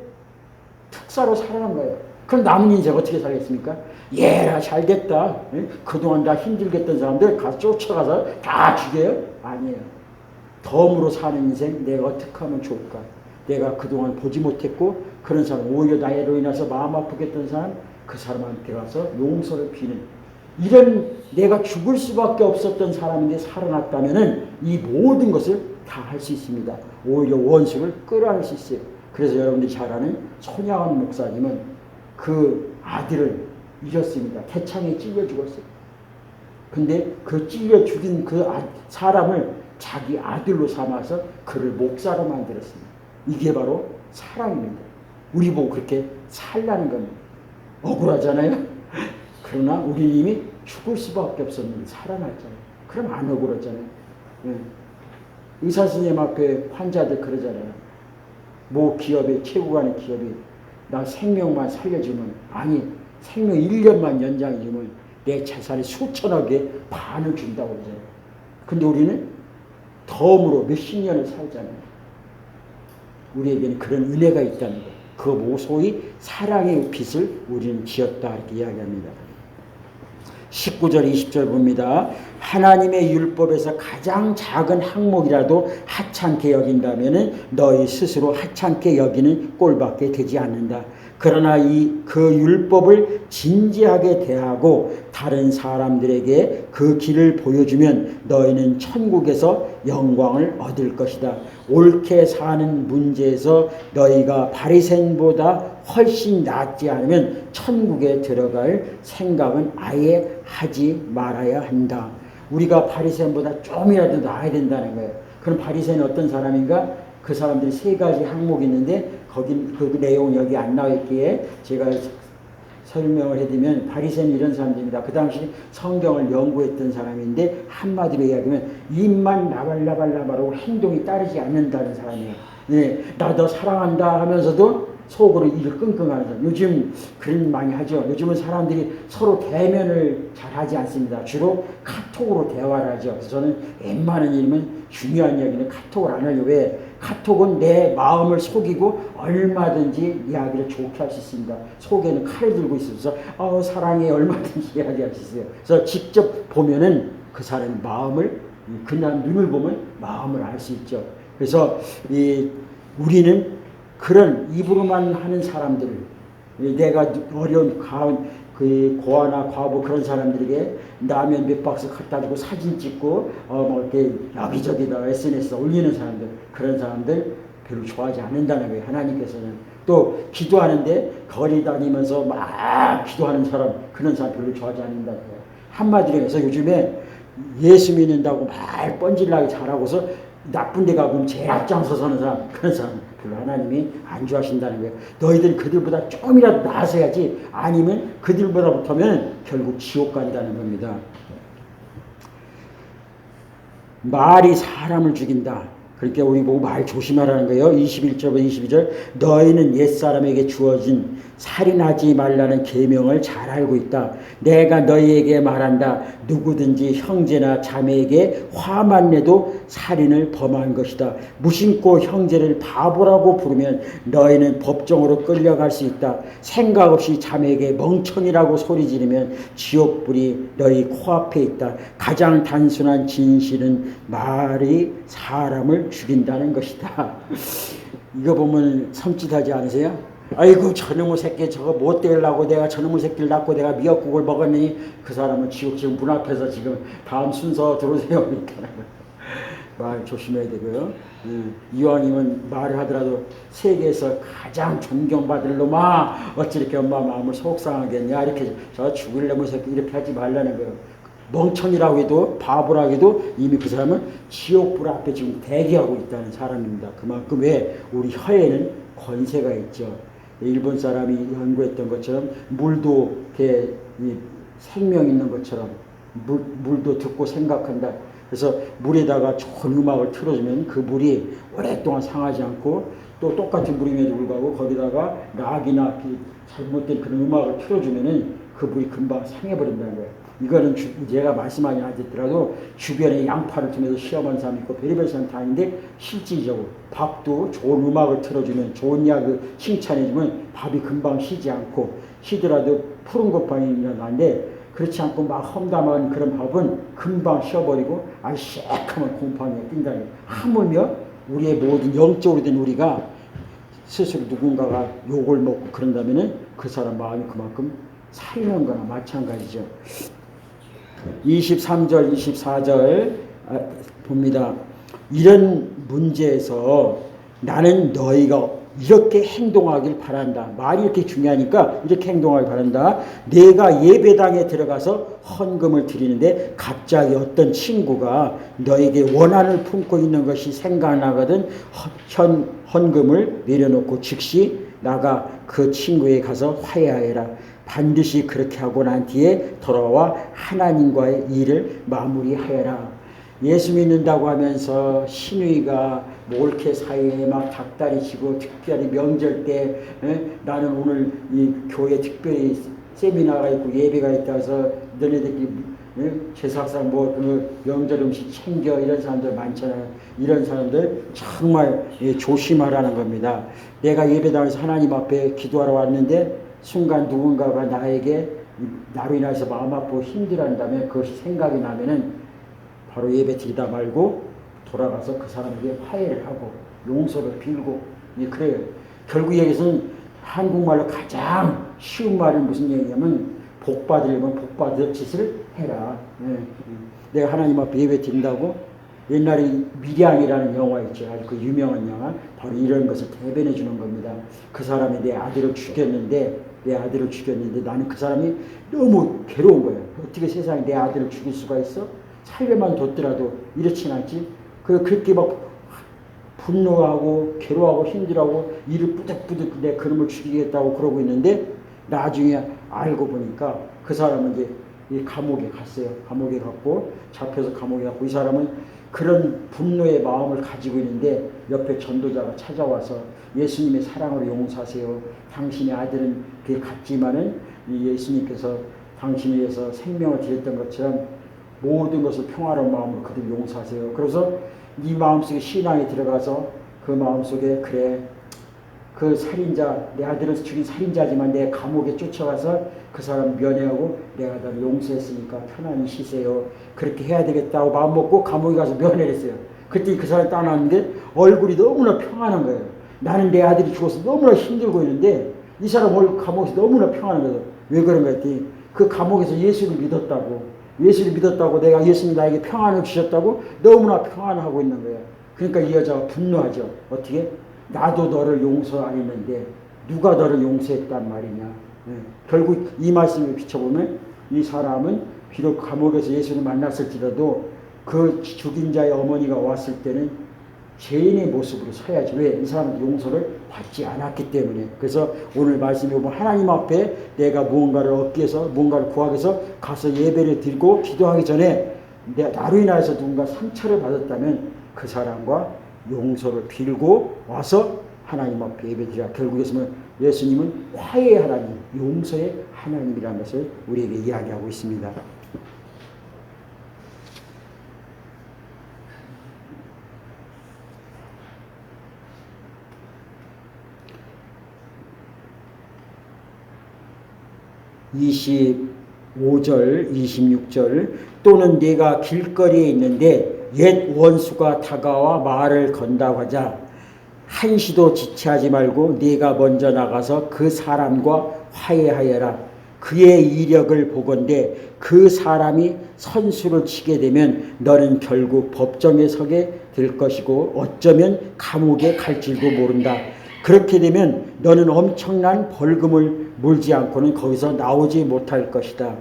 특사로 살아난 거예요. 그럼 남은 인생 어떻게 살겠습니까? 얘라 잘됐다. 그동안 다 힘들겠던 사람들 가서 쫓아가서 다 죽여요? 아니에요. 덤으로 사는 인생 내가 어떻게 하면 좋을까? 내가 그동안 보지 못했고 그런 사람 오히려 나로 인해서 마음 아프게 했던 사람 그 사람한테 가서 용서를 비는 이런 내가 죽을 수밖에 없었던 사람인데 살아났다면은 이 모든 것을 다 할 수 있습니다. 오히려 원수를 끌어낼 수 있어요. 그래서 여러분들이 잘 아는 손양원 목사님은 그 아들을 잃었습니다. 태창에 찔려 죽었어요. 근데 그 찔려 죽인 그 사람을 자기 아들로 삼아서 그를 목사로 만들었습니다. 이게 바로 사랑입니다. 우리 보고 그렇게 살라는 겁니다. 억울하잖아요. 그러나 우리 이미 죽을 수밖에 없었는데 살아났잖아요. 그럼 안 억울하잖아요. 의사 선생님 앞에 환자들 그러잖아요. 뭐 기업에 최고 가는 기업이 나 생명만 살려주면 아니 생명 1년만 연장해주면 내 재산의 수천억의 반을 준다고 그러잖아요. 근데 우리는 덤으로 몇십 년을 살잖아요. 우리에게는 그런 은혜가 있다는 것. 그 소위 사랑의 빚을 우리는 지었다 이렇게 이야기합니다. 19절 20절 봅니다. 하나님의 율법에서 가장 작은 항목이라도 하찮게 여긴다면 너희 스스로 하찮게 여기는 꼴밖에 되지 않는다. 그러나 그 율법을 진지하게 대하고 다른 사람들에게 그 길을 보여주면 너희는 천국에서 영광을 얻을 것이다. 옳게 사는 문제에서 너희가 바리새인보다 훨씬 낫지 않으면 천국에 들어갈 생각은 아예 하지 말아야 한다. 우리가 바리새인보다 좀이라도 나아야 된다는 거예요. 그럼 바리새인은 어떤 사람인가? 그 사람들이 3가지 항목이 있는데 거긴 그 내용은 여기 안 나와 있기에 제가 설명을 해드리면 바리새인은 이런 사람들입니다. 그 당시 성경을 연구했던 사람인데 한마디로 이야기하면 입만 나발나발나발하고 행동이 따르지 않는다는 사람이에요. 네, 나 너 사랑한다 하면서도 속으로 일을 끙끙하는 사람. 요즘 그런 많이 하죠. 요즘은 사람들이 서로 대면을 잘 하지 않습니다. 주로 카톡으로 대화를 하죠. 그래서 저는 웬만한 일이면 중요한 이야기는 카톡을 안 하려고 해. 카톡은 내 마음을 속이고 얼마든지 이야기를 좋게 할 수 있습니다. 속에는 칼을 들고 있어서 사랑해 얼마든지 이야기할 수 있어요. 그래서 직접 보면은 그 사람의 마음을 그냥 눈을 보면 마음을 알 수 있죠. 그래서 우리는 그런 입으로만 하는 사람들을 내가 어려운 가운 그 고아나 과부 그런 사람들에게 라면 몇 박스 갖다 주고 사진 찍고 뭐 이렇게 여기저기다 SNS에 올리는 사람들, 그런 사람들 별로 좋아하지 않는다는 거예요. 하나님께서는. 또 기도하는데 거리 다니면서 막 기도하는 사람, 그런 사람 별로 좋아하지 않는다는 거예요. 한마디로 해서 요즘에 예수 믿는다고 말 뻔질나게 잘하고서 나쁜 데 가보면 제일 앞장서 서는 사람, 그런 사람 별로 하나님이 안 좋아하신다는 거예요. 너희들 그들보다 조금이라도 나아서야지, 아니면 그들보다 붙으면 결국 지옥 간다는 겁니다. 말이 사람을 죽인다. 그러니까 우리 보고 말 조심하라는 거예요. 21절부터 22절. 너희는 옛사람에게 주어진 살인하지 말라는 계명을 잘 알고 있다. 내가 너희에게 말한다. 누구든지 형제나 자매에게 화만 내도 살인을 범한 것이다. 무심코 형제를 바보라고 부르면 너희는 법정으로 끌려갈 수 있다. 생각 없이 자매에게 멍청이라고 소리 지르면 지옥불이 너희 코앞에 있다. 가장 단순한 진실은 말이 사람을 죽인다는 것이다. 이거 보면 섬찟하지 않으세요? 아이고 저놈의 새끼 저거 못 되려고 내가 저놈의 새끼를 낳고 내가 미역국을 먹었느니 그 사람은 지금 문 앞에서 지금 다음 순서 들어오세요. 말 조심해야 되고요. 이왕이면 말을 하더라도 세계에서 가장 존경받을 놈아 어찌 이렇게 엄마 마음을 속상하겠냐, 이렇게 저 죽을 놈의 새끼 이렇게 하지 말라는 거예요. 멍청이라고 해도 바보라고 해도 이미 그 사람은 지옥불 앞에 지금 대기하고 있다는 사람입니다. 그만큼 왜 우리 혀에는 권세가 있죠. 일본 사람이 연구했던 것처럼 물도 이렇게 생명 있는 것처럼 물도 듣고 생각한다. 그래서 물에다가 좋은 음악을 틀어주면 그 물이 오랫동안 상하지 않고, 또 똑같은 물임에도 불구하고 거기다가 락이나 잘못된 그런 음악을 틀어주면은 그 물이 금방 상해버린다는 거예요. 이거는 제가 말씀하지 않았더라도 주변에 양파를 통해서 시험한 사람이 있고 별의별 사람이 다 있는데, 실질적으로 밥도 좋은 음악을 틀어주면, 좋은 약을 칭찬해주면 밥이 금방 쉬지 않고, 쉬더라도 푸른 곰팡이가 나는데 그렇지 않고 막 험담한 그런 밥은 금방 쉬어버리고 아주 새까만 곰팡이가 낀다는 거예요. 하물며 우리의 모든 영적으로 된 우리가 스스로 누군가가 욕을 먹고 그런다면은 그 사람 마음이 그만큼 살이는 거나 마찬가지죠. 23절, 24절 봅니다. 이런 문제에서 나는 너희가 이렇게 행동하길 바란다. 말이 이렇게 중요하니까 이렇게 행동하길 바란다. 내가 예배당에 들어가서 헌금을 드리는데 갑자기 어떤 친구가 너에게 원한을 품고 있는 것이 생각나거든 헌금을 내려놓고 즉시 나가 그 친구에 가서 화해하여라. 반드시 그렇게 하고 난 뒤에 돌아와 하나님과의 일을 마무리하여라. 예수 믿는다고 하면서 신우이가 몰케 사이에 막 닭다리 치고, 특별히 명절 때 나는 오늘 이 교회 특별히 세미나가 있고 예배가 있다 해서 너네들끼리 제사상 뭐 명절 음식 챙겨, 이런 사람들 많잖아요. 이런 사람들 정말 조심하라는 겁니다. 내가 예배당에서 하나님 앞에 기도하러 왔는데 순간 누군가가 나에게 나로 인해서 마음 아프고 힘들어한다면, 그것이 생각이 나면은 바로 예배 드리다 말고 돌아가서 그 사람에게 화해를 하고 용서를 빌고, 그래요. 결국 여기서는 한국말로 가장 쉬운 말이 무슨 얘기냐면, 복 받으려면 복 받을 짓을 해라. 내가 하나님 앞에 예배 드린다고, 옛날에 미량이라는 영화 있죠. 아주 그 유명한 영화. 바로 이런 것을 대변해 주는 겁니다. 그 사람이 내 아들을 죽였는데 나는 그 사람이 너무 괴로운 거예요. 어떻게 세상에 내 아들을 죽일 수가 있어? 살려만 뒀더라도 이렇진 않지. 그렇게 막 분노하고 괴로워하고 힘들어하고 이를 뿌듯뿌듯 내 그놈을 죽이겠다고 그러고 있는데, 나중에 알고 보니까 그 사람은 이제 이 감옥에 갔어요. 감옥에 갔고, 잡혀서 감옥에 갔고, 이 사람은 그런 분노의 마음을 가지고 있는데 옆에 전도자가 찾아와서 예수님의 사랑으로 용서하세요. 당신의 아들은 그게 같지만은 예수님께서 당신을 위해서 생명을 드렸던 것처럼 모든 것을 평화로운 마음으로 그들 용서하세요. 그래서 네 마음속에 신앙이 들어가서 그 마음속에, 그래, 그 살인자, 내 아들을 죽인 살인자지만 내 감옥에 쫓아가서 그 사람 면회하고 내가 너를 용서했으니까 편안히 쉬세요. 그렇게 해야 되겠다고 마음먹고 감옥에 가서 면회를 했어요. 그때 그 사람이 떠났는데 얼굴이 너무나 평안한 거예요. 나는 내 아들이 죽어서 너무나 힘들고 있는데 이 사람 감옥에서 너무나 평안한 거예요. 왜 그런가 했더니 그 감옥에서 예수를 믿었다고 내가 예수님 나에게 평안을 주셨다고 너무나 평안하고 있는 거예요. 그러니까 이 여자가 분노하죠. 어떻게? 나도 너를 용서 안 했는데 누가 너를 용서했단 말이냐. 결국 이 말씀을 비춰보면 이 사람은 비록 감옥에서 예수를 만났을지라도 그 죽인 자의 어머니가 왔을 때는 죄인의 모습으로 서야지. 왜? 이 사람은 용서를 받지 않았기 때문에. 그래서 오늘 말씀에 보면 하나님 앞에 내가 무언가를 얻기 위해서 무언가를 구하기 위해서 가서 예배를 드리고 기도하기 전에 나로 인하여서 누군가 상처를 받았다면 그 사람과 용서를 빌고 와서 하나님 앞에 예배드리라. 결국 예수님은 화해의 하나님, 용서의 하나님이라는 것을 우리에게 이야기하고 있습니다. (25절) (26절) 또는 네가 길거리에 있는데 옛 원수가 다가와 말을 건다고 하자 한시도 지체하지 말고 네가 먼저 나가서 그 사람과 화해하여라. 그의 이력을 보건대 그 사람이 선수를 치게 되면 너는 결국 법정에 서게 될 것이고 어쩌면 감옥에 갈지도 모른다. 그렇게 되면 너는 엄청난 벌금을 물지 않고는 거기서 나오지 못할 것이다.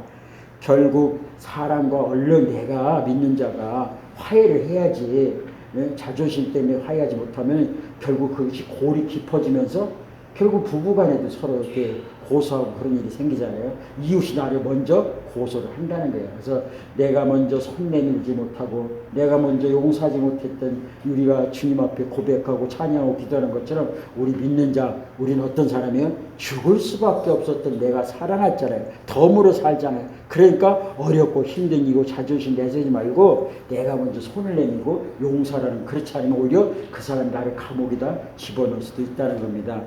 결국 사람과 얼른 내가 믿는 자가 화해를 해야지. 자존심 때문에 화해하지 못하면 결국 그것이 골이 깊어지면서 결국 부부간에도 서로 이렇게 고소하고 그런 일이 생기잖아요. 이웃이 나를 먼저 고소를 한다는 거예요. 그래서 내가 먼저 손 내밀지 못하고 내가 먼저 용서하지 못했던 우리가 주님 앞에 고백하고 찬양하고 기도하는 것처럼 우리 믿는 자, 우리는 어떤 사람이에요? 죽을 수밖에 없었던 내가 살아났잖아요. 덤으로 살잖아요. 그러니까 어렵고 힘든 이고 자존심 내세우지 말고 내가 먼저 손을 내밀고 용서하라는. 그렇지 않으면 오히려 그 사람이 나를 감옥에다 집어넣을 수도 있다는 겁니다.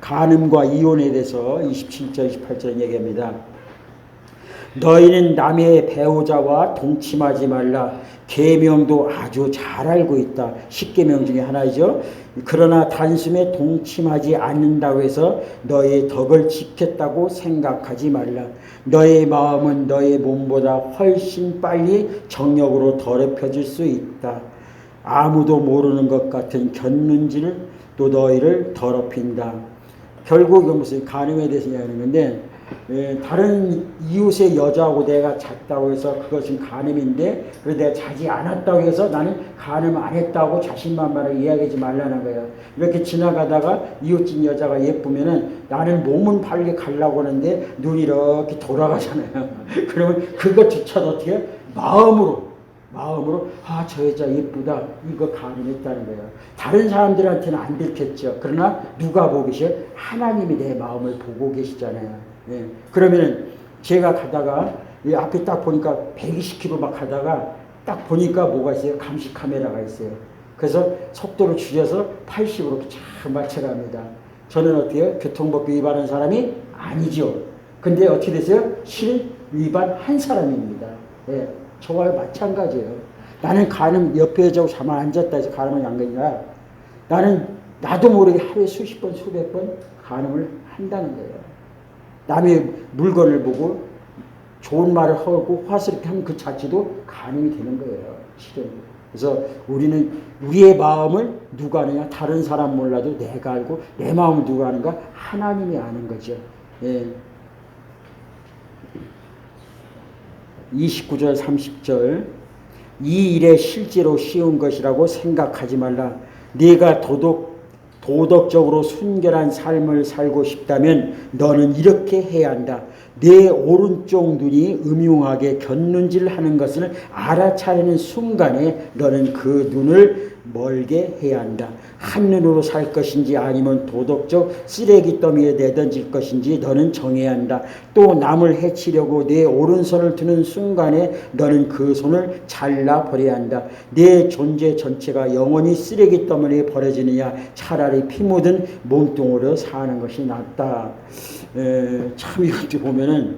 간음과 이혼에 대해서 27절 28절 얘기합니다. 너희는 남의 배우자와 동침하지 말라. 계명도 아주 잘 알고 있다. 10계명 중에 하나이죠. 그러나 단숨에 동침하지 않는다고 해서 너의 덕을 지켰다고 생각하지 말라. 너의 마음은 너의 몸보다 훨씬 빨리 정욕으로 더럽혀질 수 있다. 아무도 모르는 것 같은 곁눈질 또 너희를 더럽힌다. 결국 이건 무슨 간음에 대해서 이야기하는 건데 다른 이웃의 여자하고 내가 잤다고 해서 그것은 간음인데 그래서 내가 자지 않았다고 해서 나는 간음 안 했다고 자신만만하게 이야기하지 말라는 거예요. 이렇게 지나가다가 이웃집 여자가 예쁘면은 나는 몸은 빨리 가려고 하는데 눈이 이렇게 돌아가잖아요. 그러면 그것조차도 어떻게 마음으로 저 여자 예쁘다 이거 간음했다는 거예요. 다른 사람들한테는 안 들켰죠. 그러나 누가 보고 계셔? 하나님이 내 마음을 보고 계시잖아요. 그러면은 제가 가다가 이 앞에 딱 보니까 120km 막 가다가 딱 보니까 뭐가 있어요? 감시 카메라가 있어요. 그래서 속도를 줄여서 80으로 쫙 맞춰갑니다. 저는 어떻게 해요? 교통법규 위반한 사람이 아니죠. 근데 어떻게 됐어요? 실은 위반한 사람입니다. 저와 마찬가지예요. 나는 간음 옆에 여자고 잠을 앉았다 해서 간음을 안 거냐. 나도 모르게 하루에 수십 번 수백 번 간음을 한다는 거예요. 남의 물건을 보고 좋은 말을 하고 화스럽게 하는 그 자체도 간음이 되는 거예요. 실은. 그래서 우리는 우리의 마음을 누가 아느냐? 다른 사람 몰라도 내가 알고 내 마음을 누가 아는가? 하나님이 아는 거죠. 29절 30절 이 일에 실제로 쉬운 것이라고 생각하지 말라. 네가 도덕적으로 순결한 삶을 살고 싶다면 너는 이렇게 해야 한다. 내 오른쪽 눈이 음흉하게 곁눈질하는 것을 알아차리는 순간에 너는 그 눈을 멀게 해야 한다. 한눈으로 살 것인지 아니면 도덕적 쓰레기 더미에 내던질 것인지 너는 정해야 한다. 또 남을 해치려고 내 오른손을 드는 순간에 너는 그 손을 잘라버려야 한다. 내 존재 전체가 영원히 쓰레기 더미에 버려지느냐 차라리 피 묻은 몸뚱으로 사는 것이 낫다. 참 이것도 보면은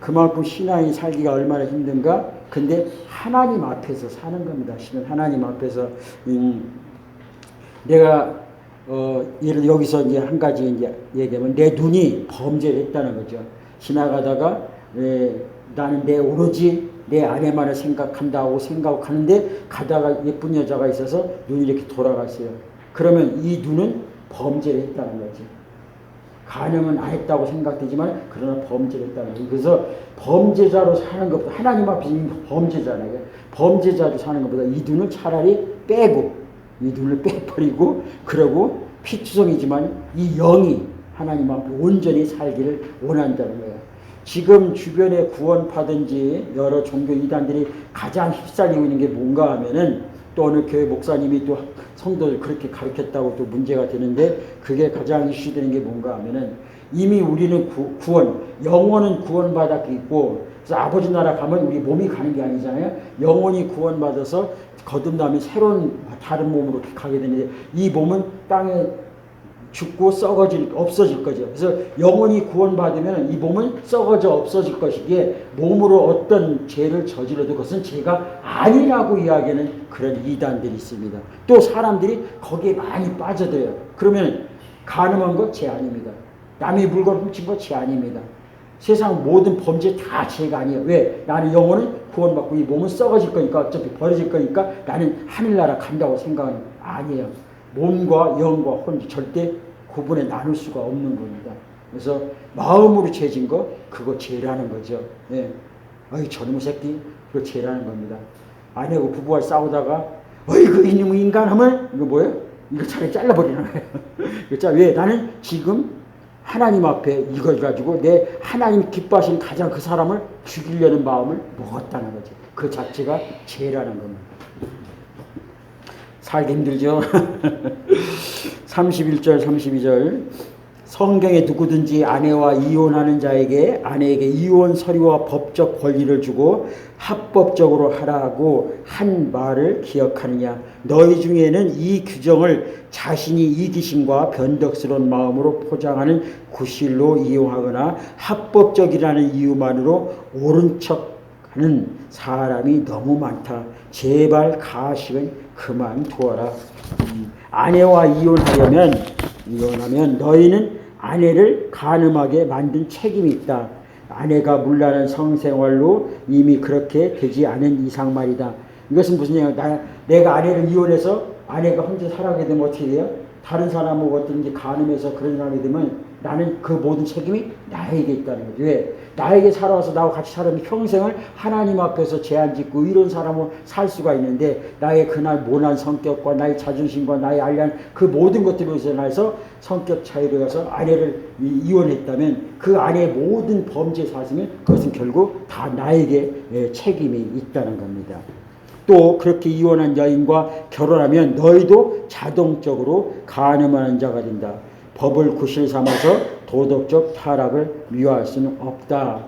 그만큼 신앙이 살기가 얼마나 힘든가. 근데 하나님 앞에서 사는 겁니다. 하나님 앞에서 내가 예를 들어 여기서 이제 한 가지 이제 얘기하면 내 눈이 범죄를 했다는 거죠. 지나가다가 나는 내 오로지 내 아내만을 생각한다고 생각하는데 가다가 예쁜 여자가 있어서 눈이 이렇게 돌아갔어요. 그러면 이 눈은 범죄를 했다는 거지. 간음은 안 했다고 생각되지만 그러나 범죄를 했다는 거지. 그래서 범죄자로 사는 것보다 하나님 앞에 범죄자잖아요. 범죄자로 사는 것보다 이 눈을 차라리 빼고 이 눈을 빼버리고 그러고 피투성이지만 이 영이 하나님 앞에 온전히 살기를 원한다는 거예요. 지금 주변에 구원받은지 여러 종교 이단들이 가장 휩쓸리고 있는 게 뭔가 하면은 또 어느 교회 목사님이 또 성도를 그렇게 가르쳤다고 또 문제가 되는데 그게 가장 이슈되는 게 뭔가 하면은 이미 우리는 구원, 영혼은 구원받았고 있고 그래서 아버지 나라 가면 우리 몸이 가는 게 아니잖아요. 영혼이 구원받아서 거듭나면 새로운 다른 몸으로 가게 되는데 이 몸은 땅에 죽고 없어질 거죠. 그래서 영혼이 구원받으면 이 몸은 썩어져 없어질 것이기에 몸으로 어떤 죄를 저질러도 그것은 죄가 아니라고 이야기하는 그런 이단들이 있습니다. 또 사람들이 거기에 많이 빠져들어요. 그러면 간음한 거 죄 아닙니다. 남의 물건 훔친 거 죄 아닙니다. 세상 모든 범죄 다 죄가 아니에요. 왜? 나는 영혼은 구원받고 이 몸은 썩어질 거니까 어차피 버려질 거니까 나는 하늘나라 간다고 생각은 아니에요. 몸과 영과 혼 절대 구분해 나눌 수가 없는 겁니다. 그래서 마음으로 죄진 거 그거 죄라는 거죠. 예. 어이 저놈의 새끼 그거 죄라는 겁니다. 아내하고 부부가 싸우다가 어이구 이놈의 인간함을 이거 뭐예요? 이거 차라리 잘라버리는 거예요. 왜? 나는 지금 하나님 앞에 이걸 가지고 내 하나님 기뻐하시는 가장 그 사람을 죽이려는 마음을 먹었다는 거죠. 그 자체가 죄라는 겁니다. 살기 힘들죠. 31절 32절 성경에 누구든지 아내와 이혼하는 자에게 아내에게 이혼 서류와 법적 권리를 주고 합법적으로 하라고 한 말을 기억하느냐. 너희 중에는 이 규정을 자신이 이기심과 변덕스러운 마음으로 포장하는 구실로 이용하거나 합법적이라는 이유만으로 옳은 척하는 사람이 너무 많다. 제발 가식은 그만두어라. 아내와 이혼하면 너희는 아내를 간음하게 만든 책임이 있다. 아내가 물란한 성생활로 이미 그렇게 되지 않은 이상 말이다. 이것은 무슨 얘기야? 내가 아내를 이혼해서 아내가 혼자 살아가게 되면 어떻게 돼요? 다른 사람하고 어떤지 간음해서 그런 사람이 되면 나는 그 모든 책임이 나에게 있다는 거죠. 왜? 나에게 살아와서 나와 같이 살면 평생을 하나님 앞에서 제한 짓고 이런 사람으로 살 수가 있는데 나의 그날 모난 성격과 나의 자존심과 나의 알량 그 모든 것들로 인해서 성격 차이로 해서 아내를 이혼했다면 그 아내의 모든 범죄 사실은 그것은 결국 다 나에게 책임이 있다는 겁니다. 또 그렇게 이혼한 여인과 결혼하면 너희도 자동적으로 간음하는 자가 된다. 법을 구실 삼아서 도덕적 타락을 미워할 수는 없다.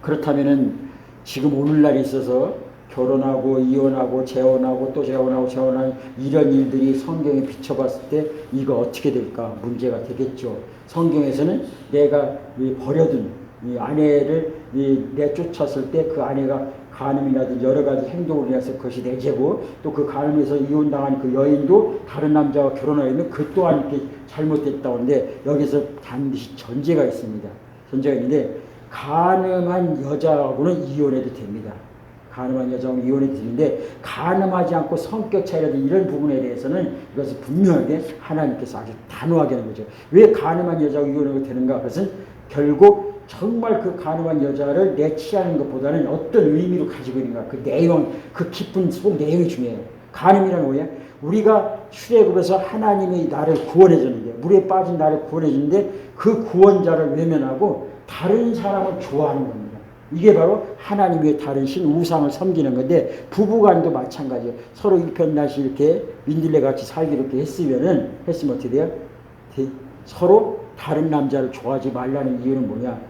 그렇다면은 지금 오늘날에 있어서 결혼하고 이혼하고 재혼하고 또 재혼하는 이런 일들이 성경에 비춰봤을 때 이거 어떻게 될까 문제가 되겠죠. 성경에서는 내가 버려둔 이 아내를 내쫓았을 때 그 아내가 간음이라든지 여러 가지 행동을 해서 그것이 내 죄고 또 그 간음에서 이혼당한 그 여인도 다른 남자와 결혼하면 그 또한 이렇게 잘못됐다고 하는데 여기서 반드시 전제가 있습니다. 전제가 있는데 간음한 여자하고는 이혼해도 됩니다. 간음한 여자하고는 이혼해도 되는데 간음하지 않고 성격 차이라든지 이런 부분에 대해서는 이것을 분명하게 하나님께서 아주 단호하게 하는 거죠. 왜 간음한 여자하고 이혼하게 되는가? 그것은 결국 정말 그 간음한 여자를 내치하는 것보다는 어떤 의미로 가지고 있는가 그 내용 그 깊은 속 내용이 중요해요. 간음이라는 뭐냐? 우리가 출애굽에서 하나님이 나를 구원해 줬는데 물에 빠진 나를 구원해 줬는데 그 구원자를 외면하고 다른 사람을 좋아하는 겁니다. 이게 바로 하나님 외에 다른 신 우상을 섬기는 건데 부부간도 마찬가지예요. 서로 일편단심 이렇게 민들레같이 살기로 이렇게 했으면 어떻게 돼요? 서로 다른 남자를 좋아하지 말라는 이유는 뭐냐?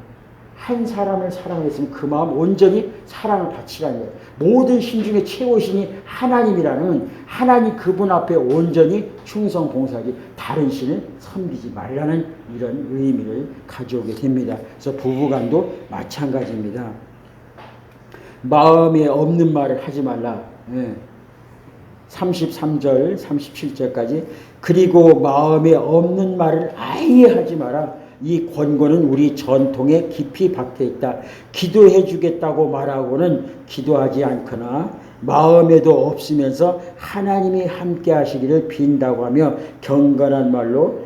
한 사람을 사랑했으면 그 마음 온전히 사랑을 바치라는 거예요. 모든 신 중에 최고신이 하나님이라는 하나님 그분 앞에 온전히 충성 봉사하기 다른 신을 섬기지 말라는 이런 의미를 가져오게 됩니다. 그래서 부부간도 마찬가지입니다. 마음에 없는 말을 하지 말라. 33절 37절까지 그리고 마음에 없는 말을 아예 하지 마라. 이 권고는 우리 전통에 깊이 박혀 있다. 기도해 주겠다고 말하고는 기도하지 않거나 마음에도 없으면서 하나님이 함께 하시기를 빈다고 하며 경건한 말로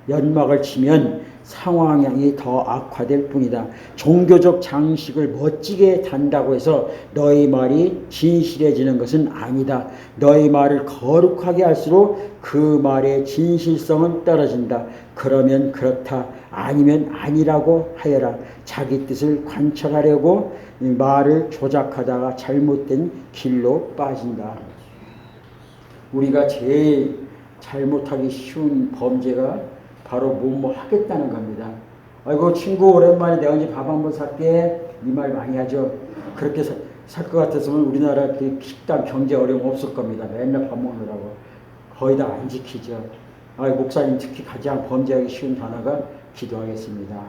연막을 치면 상황이 더 악화될 뿐이다. 종교적 장식을 멋지게 단다고 해서 너희 말이 진실해지는 것은 아니다. 너희 말을 거룩하게 할수록 그 말의 진실성은 떨어진다. 그러면 그렇다, 아니면 아니라고 하여라. 자기 뜻을 관철하려고 말을 조작하다가 잘못된 길로 빠진다. 우리가 제일 잘못하기 쉬운 범죄가 바로 뭐뭐 하겠다는 겁니다. 아이고 친구 오랜만에 내가 이제 밥 한번 살게, 이 말 많이 하죠. 그렇게 살 것 같았으면 우리나라 그 식당 경제 어려움 없을 겁니다. 맨날 밥 먹느라고 거의 다 안 지키죠. 아이고 목사님 특히 가장 범죄하기 쉬운 단어가 기도하겠습니다.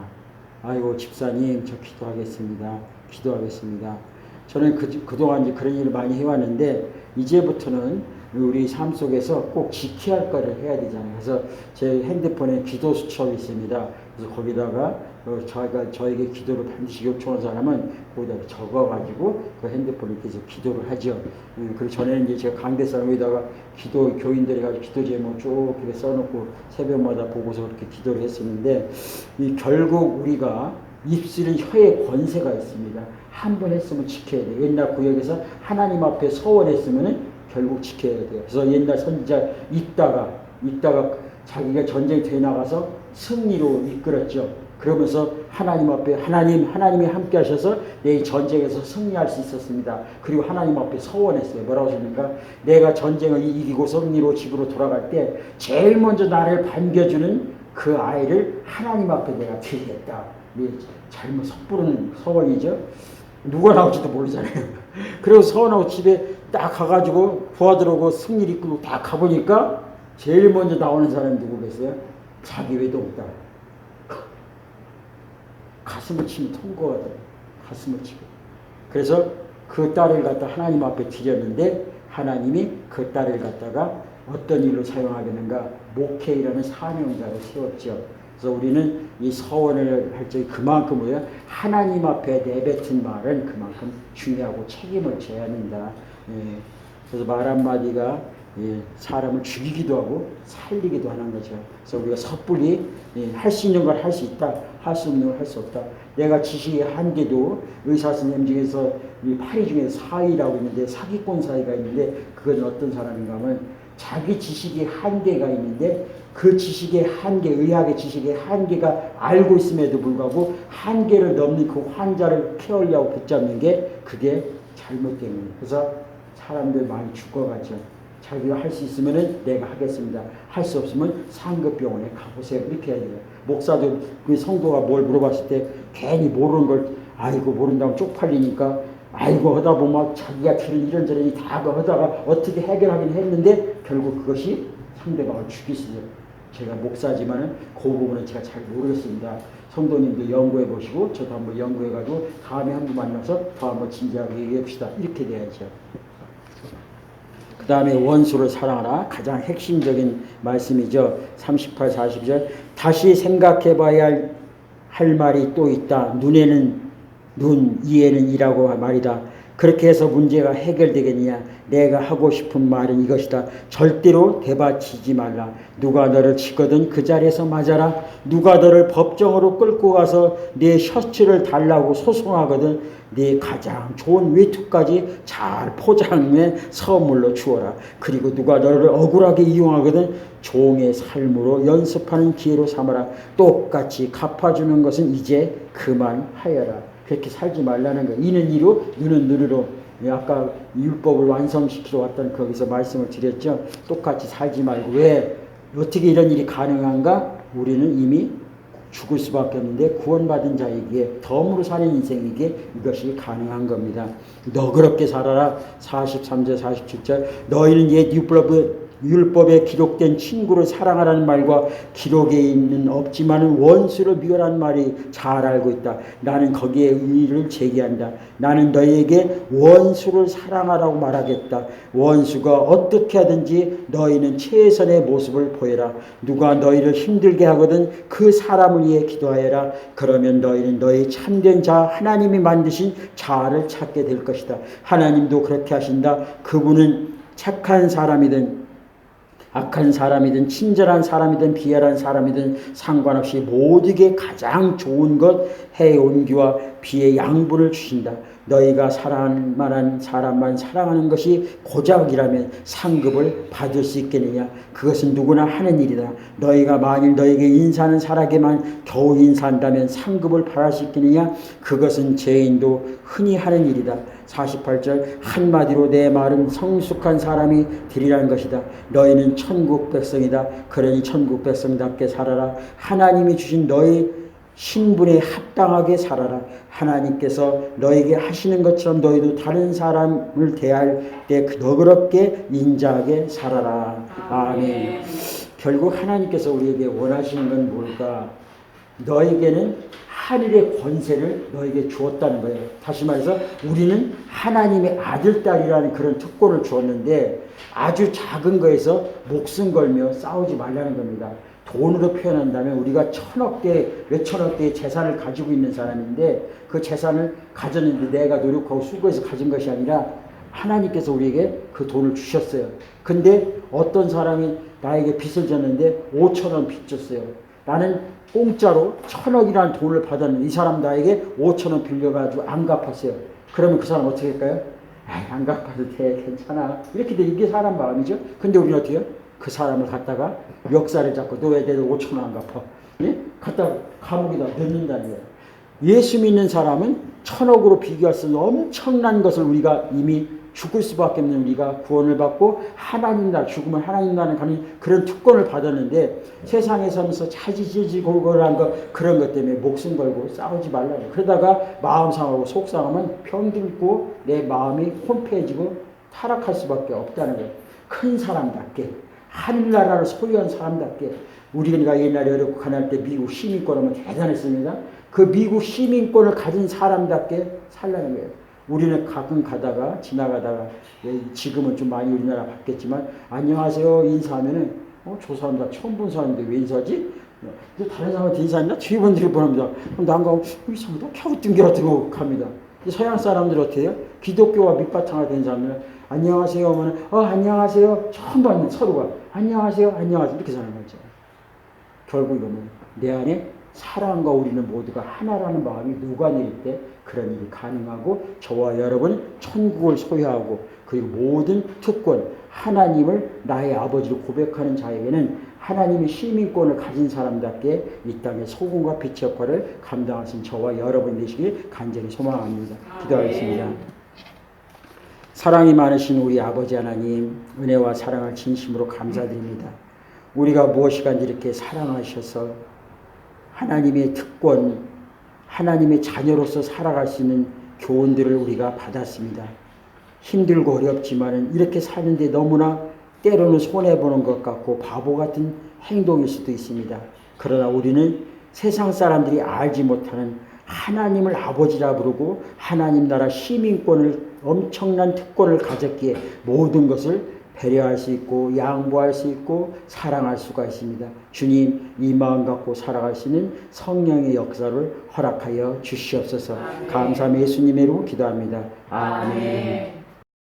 아이고 집사님 저 기도하겠습니다. 기도하겠습니다. 저는 그동안 이제 그런 일을 많이 해왔는데 이제부터는 우리 삶 속에서 꼭 지켜야 할 거를 해야 되잖아요. 그래서 제 핸드폰에 기도 수첩이 있습니다. 그래서 거기다가 저에게 기도를 반드시 요청한 사람은 거기다 적어가지고 그 핸드폰에 계속 기도를 하죠. 그리고 전에는 이제 제가 강대상에다가 기도 교인들이 가지고 기도 제목 쭉 이렇게 써놓고 새벽마다 보고서 그렇게 기도를 했었는데 결국 우리가 입술은 혀에 권세가 있습니다. 한 번 했으면 지켜야 돼요. 옛날 구역에서 하나님 앞에 서원했으면은 결국 지켜야 돼요. 그래서 옛날 선지자 있다가 자기가 전쟁터에 나가서 승리로 이끌었죠. 그러면서 하나님 앞에 하나님이 함께 하셔서 내 전쟁에서 승리할 수 있었습니다. 그리고 하나님 앞에 서원했어요. 뭐라고 하십니까? 내가 전쟁을 이기고 승리로 집으로 돌아갈 때 제일 먼저 나를 반겨주는 그 아이를 하나님 앞에 내가 드리겠다. 잘못 섣부른 서원이죠. 누가 나올지도 모르잖아요. 그리고 서원하고 집에 딱 가가지고 부하들하고 승리를 이끌고 딱 가보니까 제일 먼저 나오는 사람이 누구겠어요? 자기 외동딸. 가슴을 치면 통곡하더라고요. 가슴을 치고. 그래서 그 딸을 갖다 하나님 앞에 드렸는데 하나님이 그 딸을 갖다가 어떤 일로 사용하겠는가? 목회라는 사명자로 세웠죠. 그래서 우리는 이 서원을 할 적에 그만큼 우리가 하나님 앞에 내뱉은 말은 그만큼 중요하고 책임을 져야 한다. 예. 그래서 말 한마디가 사람을 죽이기도 하고 살리기도 하는 거죠. 그래서 우리가 섣불리 할 수 있는 걸 할 수 있다, 할 수 없는 걸 할 수 없다. 내가 지식의 한계도 의사 선생님 중에서 파리 중에서 사의라고 있는데 사기꾼 사의가 있는데 그건 어떤 사람인가 하면 자기 지식의 한계가 있는데 그 지식의 한계, 의학의 지식의 한계가 알고 있음에도 불구하고 한계를 넘는 그 환자를 케어하려고 붙잡는 게 그게 잘못된 거예요. 그래서 사람들 많이 죽어가죠. 자기가 할 수 있으면 내가 하겠습니다. 할 수 없으면 상급병원에 가보세요. 이렇게 해야 돼요. 목사도 그 성도가 뭘 물어봤을 때 괜히 모르는 걸 아이고 모른다고 쪽팔리니까 아이고 하다 보면 자기가 들은 이런저런 다 하다가 어떻게 해결하긴 했는데 결국 그것이 상대방을 죽이시죠. 제가 목사지만은 그 부분은 제가 잘 모르겠습니다. 성도님도 연구해 보시고 저도 한번 연구해 가지고 다음에 한번 만나서 더 한번 진지하게 얘기합시다. 이렇게 돼야죠. 그 다음에 원수를 사랑하라. 가장 핵심적인 말씀이죠. 38, 40절. 다시 생각해 봐야 할 말이 또 있다. 눈에는 눈, 이에는 이라고 말이다. 그렇게 해서 문제가 해결되겠느냐. 내가 하고 싶은 말은 이것이다. 절대로 대받치지 말라. 누가 너를 치거든 그 자리에서 맞아라. 누가 너를 법정으로 끌고 가서 네 셔츠를 달라고 소송하거든 네 가장 좋은 외투까지 잘 포장해 선물로 주어라. 그리고 누가 너를 억울하게 이용하거든 종의 삶으로 연습하는 기회로 삼아라. 똑같이 갚아주는 것은 이제 그만하여라. 그렇게 살지 말라는 거예요. 이는 이로 눈은 눈으로. 아까 율법을 완성시키러 왔던 거기서 말씀을 드렸죠. 똑같이 살지 말고. 왜? 어떻게 이런 일이 가능한가? 우리는 이미 죽을 수밖에 없는데 구원받은 자에게 덤으로 사는 인생에게 이것이 가능한 겁니다. 너그럽게 살아라. 43절 47절. 너희는 옛 율법에 기록된 친구를 사랑하라는 말과 기록에 있는 없지만은 원수를 미워하는 말이 잘 알고 있다. 나는 거기에 의의를 제기한다. 나는 너희에게 원수를 사랑하라고 말하겠다. 원수가 어떻게 하든지 너희는 최선의 모습을 보여라. 누가 너희를 힘들게 하거든 그 사람을 위해 기도하여라. 그러면 너희는 너희 참된 자 하나님이 만드신 자아를 찾게 될 것이다. 하나님도 그렇게 하신다. 그분은 착한 사람이든 악한 사람이든 친절한 사람이든 비열한 사람이든 상관없이 모두에게 가장 좋은 것 해의 온기와 비의 양분을 주신다. 너희가 사랑할 만한 사람만 사랑하는 것이 고작이라면 상급을 받을 수 있겠느냐. 그것은 누구나 하는 일이다. 너희가 만일 너에게 인사하는 사람에게만 겨우 인사한다면 상급을 받을 수 있겠느냐. 그것은 죄인도 흔히 하는 일이다. 48절 한마디로 내 말은 성숙한 사람이 되리라는 것이다. 너희는 천국 백성이다. 그러니 천국 백성답게 살아라. 하나님이 주신 너희 신분에 합당하게 살아라. 하나님께서 너에게 하시는 것처럼 너희도 다른 사람을 대할 때 너그럽게 인자하게 살아라. 아멘. 결국 하나님께서 우리에게 원하시는 건 뭘까? 너에게는 하늘의 권세를 너에게 주었다는 거예요. 다시 말해서 우리는 하나님의 아들, 딸이라는 그런 특권을 주었는데 아주 작은 거에서 목숨 걸며 싸우지 말라는 겁니다. 돈으로 표현한다면 우리가 천억 대, 몇천억 대의 재산을 가지고 있는 사람인데 그 재산을 가졌는데 내가 노력하고 수고해서 가진 것이 아니라 하나님께서 우리에게 그 돈을 주셨어요. 근데 어떤 사람이 나에게 빚을 졌는데 5천원 빚 졌어요. 나는 공짜로 1,000억이라는 돈을 받았는데 이 사람 나에게 5천원 빌려가지고 안 갚았어요. 그러면 그 사람 어떻게 할까요? 안 갚아도 돼, 괜찮아. 이렇게 돼. 이게 사람 마음이죠. 근데 우리는 어떻게 해요? 그 사람을 갖다가 멱살을 잡고 너 왜 내가 5천원 안 갚아? 예? 갖다 감옥에다 넣는다는 거예요. 예수 믿는 사람은 1,000억으로 비교할 수 있는 엄청난 것을 우리가 이미 죽을 수밖에 없는 우리가 구원을 받고 하나님 나라, 죽으면 하나님 나라에 가는 그런 특권을 받았는데 세상에 서면서 자지질지고 그런 것 때문에 목숨 걸고 싸우지 말라고. 그러다가 마음 상하고 속 상하면 병들고 내 마음이 혼폐해지고 타락할 수밖에 없다는 거예요. 큰 사람답게 하늘나라를 소유한 사람답게. 우리가 옛날에 어렵고 가난할 때 미국 시민권 하면 대단했습니다. 그 미국 시민권을 가진 사람답게 살라는 거예요. 우리는 가끔 가다가 지나가다가 지금은 좀 많이 우리나라 바뀌었지만 안녕하세요 인사하면은 저 사람 다 처음 본 사람인데 왜 인사지? 다른 사람한테 인사했나? 주위 분들이 보냅니다. 그럼 난가 이상하다 캬우뚱겨가지고 갑니다. 서양 사람들 어떻게 해요? 기독교와 밑바탕화 된 사람들은 안녕하세요 하면 안녕하세요 처음 봤는 서로가 안녕하세요 이렇게 사는 거죠. 결국 이거는 내 안에 사랑과 우리는 모두가 하나라는 마음이 녹아내릴 때 그런 일이 가능하고 저와 여러분 천국을 소유하고 그리고 모든 특권 하나님을 나의 아버지로 고백하는 자에게는 하나님의 시민권을 가진 사람답게 이 땅의 소금과 빛의 역할을 감당하신 저와 여러분 되시길 간절히 소망합니다. 기도하겠습니다. 사랑이 많으신 우리 아버지 하나님 은혜와 사랑을 진심으로 감사드립니다. 우리가 무엇이간지 이렇게 사랑하셔서 하나님의 특권, 하나님의 자녀로서 살아갈 수 있는 교훈들을 우리가 받았습니다. 힘들고 어렵지만 이렇게 사는데 너무나 때로는 손해보는 것 같고 바보 같은 행동일 수도 있습니다. 그러나 우리는 세상 사람들이 알지 못하는 하나님을 아버지라 부르고 하나님 나라 시민권을 엄청난 특권을 가졌기에 모든 것을 배려할 수 있고 양보할 수 있고 사랑할 수가 있습니다. 주님 이 마음 갖고 살아갈 수 있는 성령의 역사를 허락하여 주시옵소서. 감사하며 예수님의 이름으로 기도합니다. 아멘.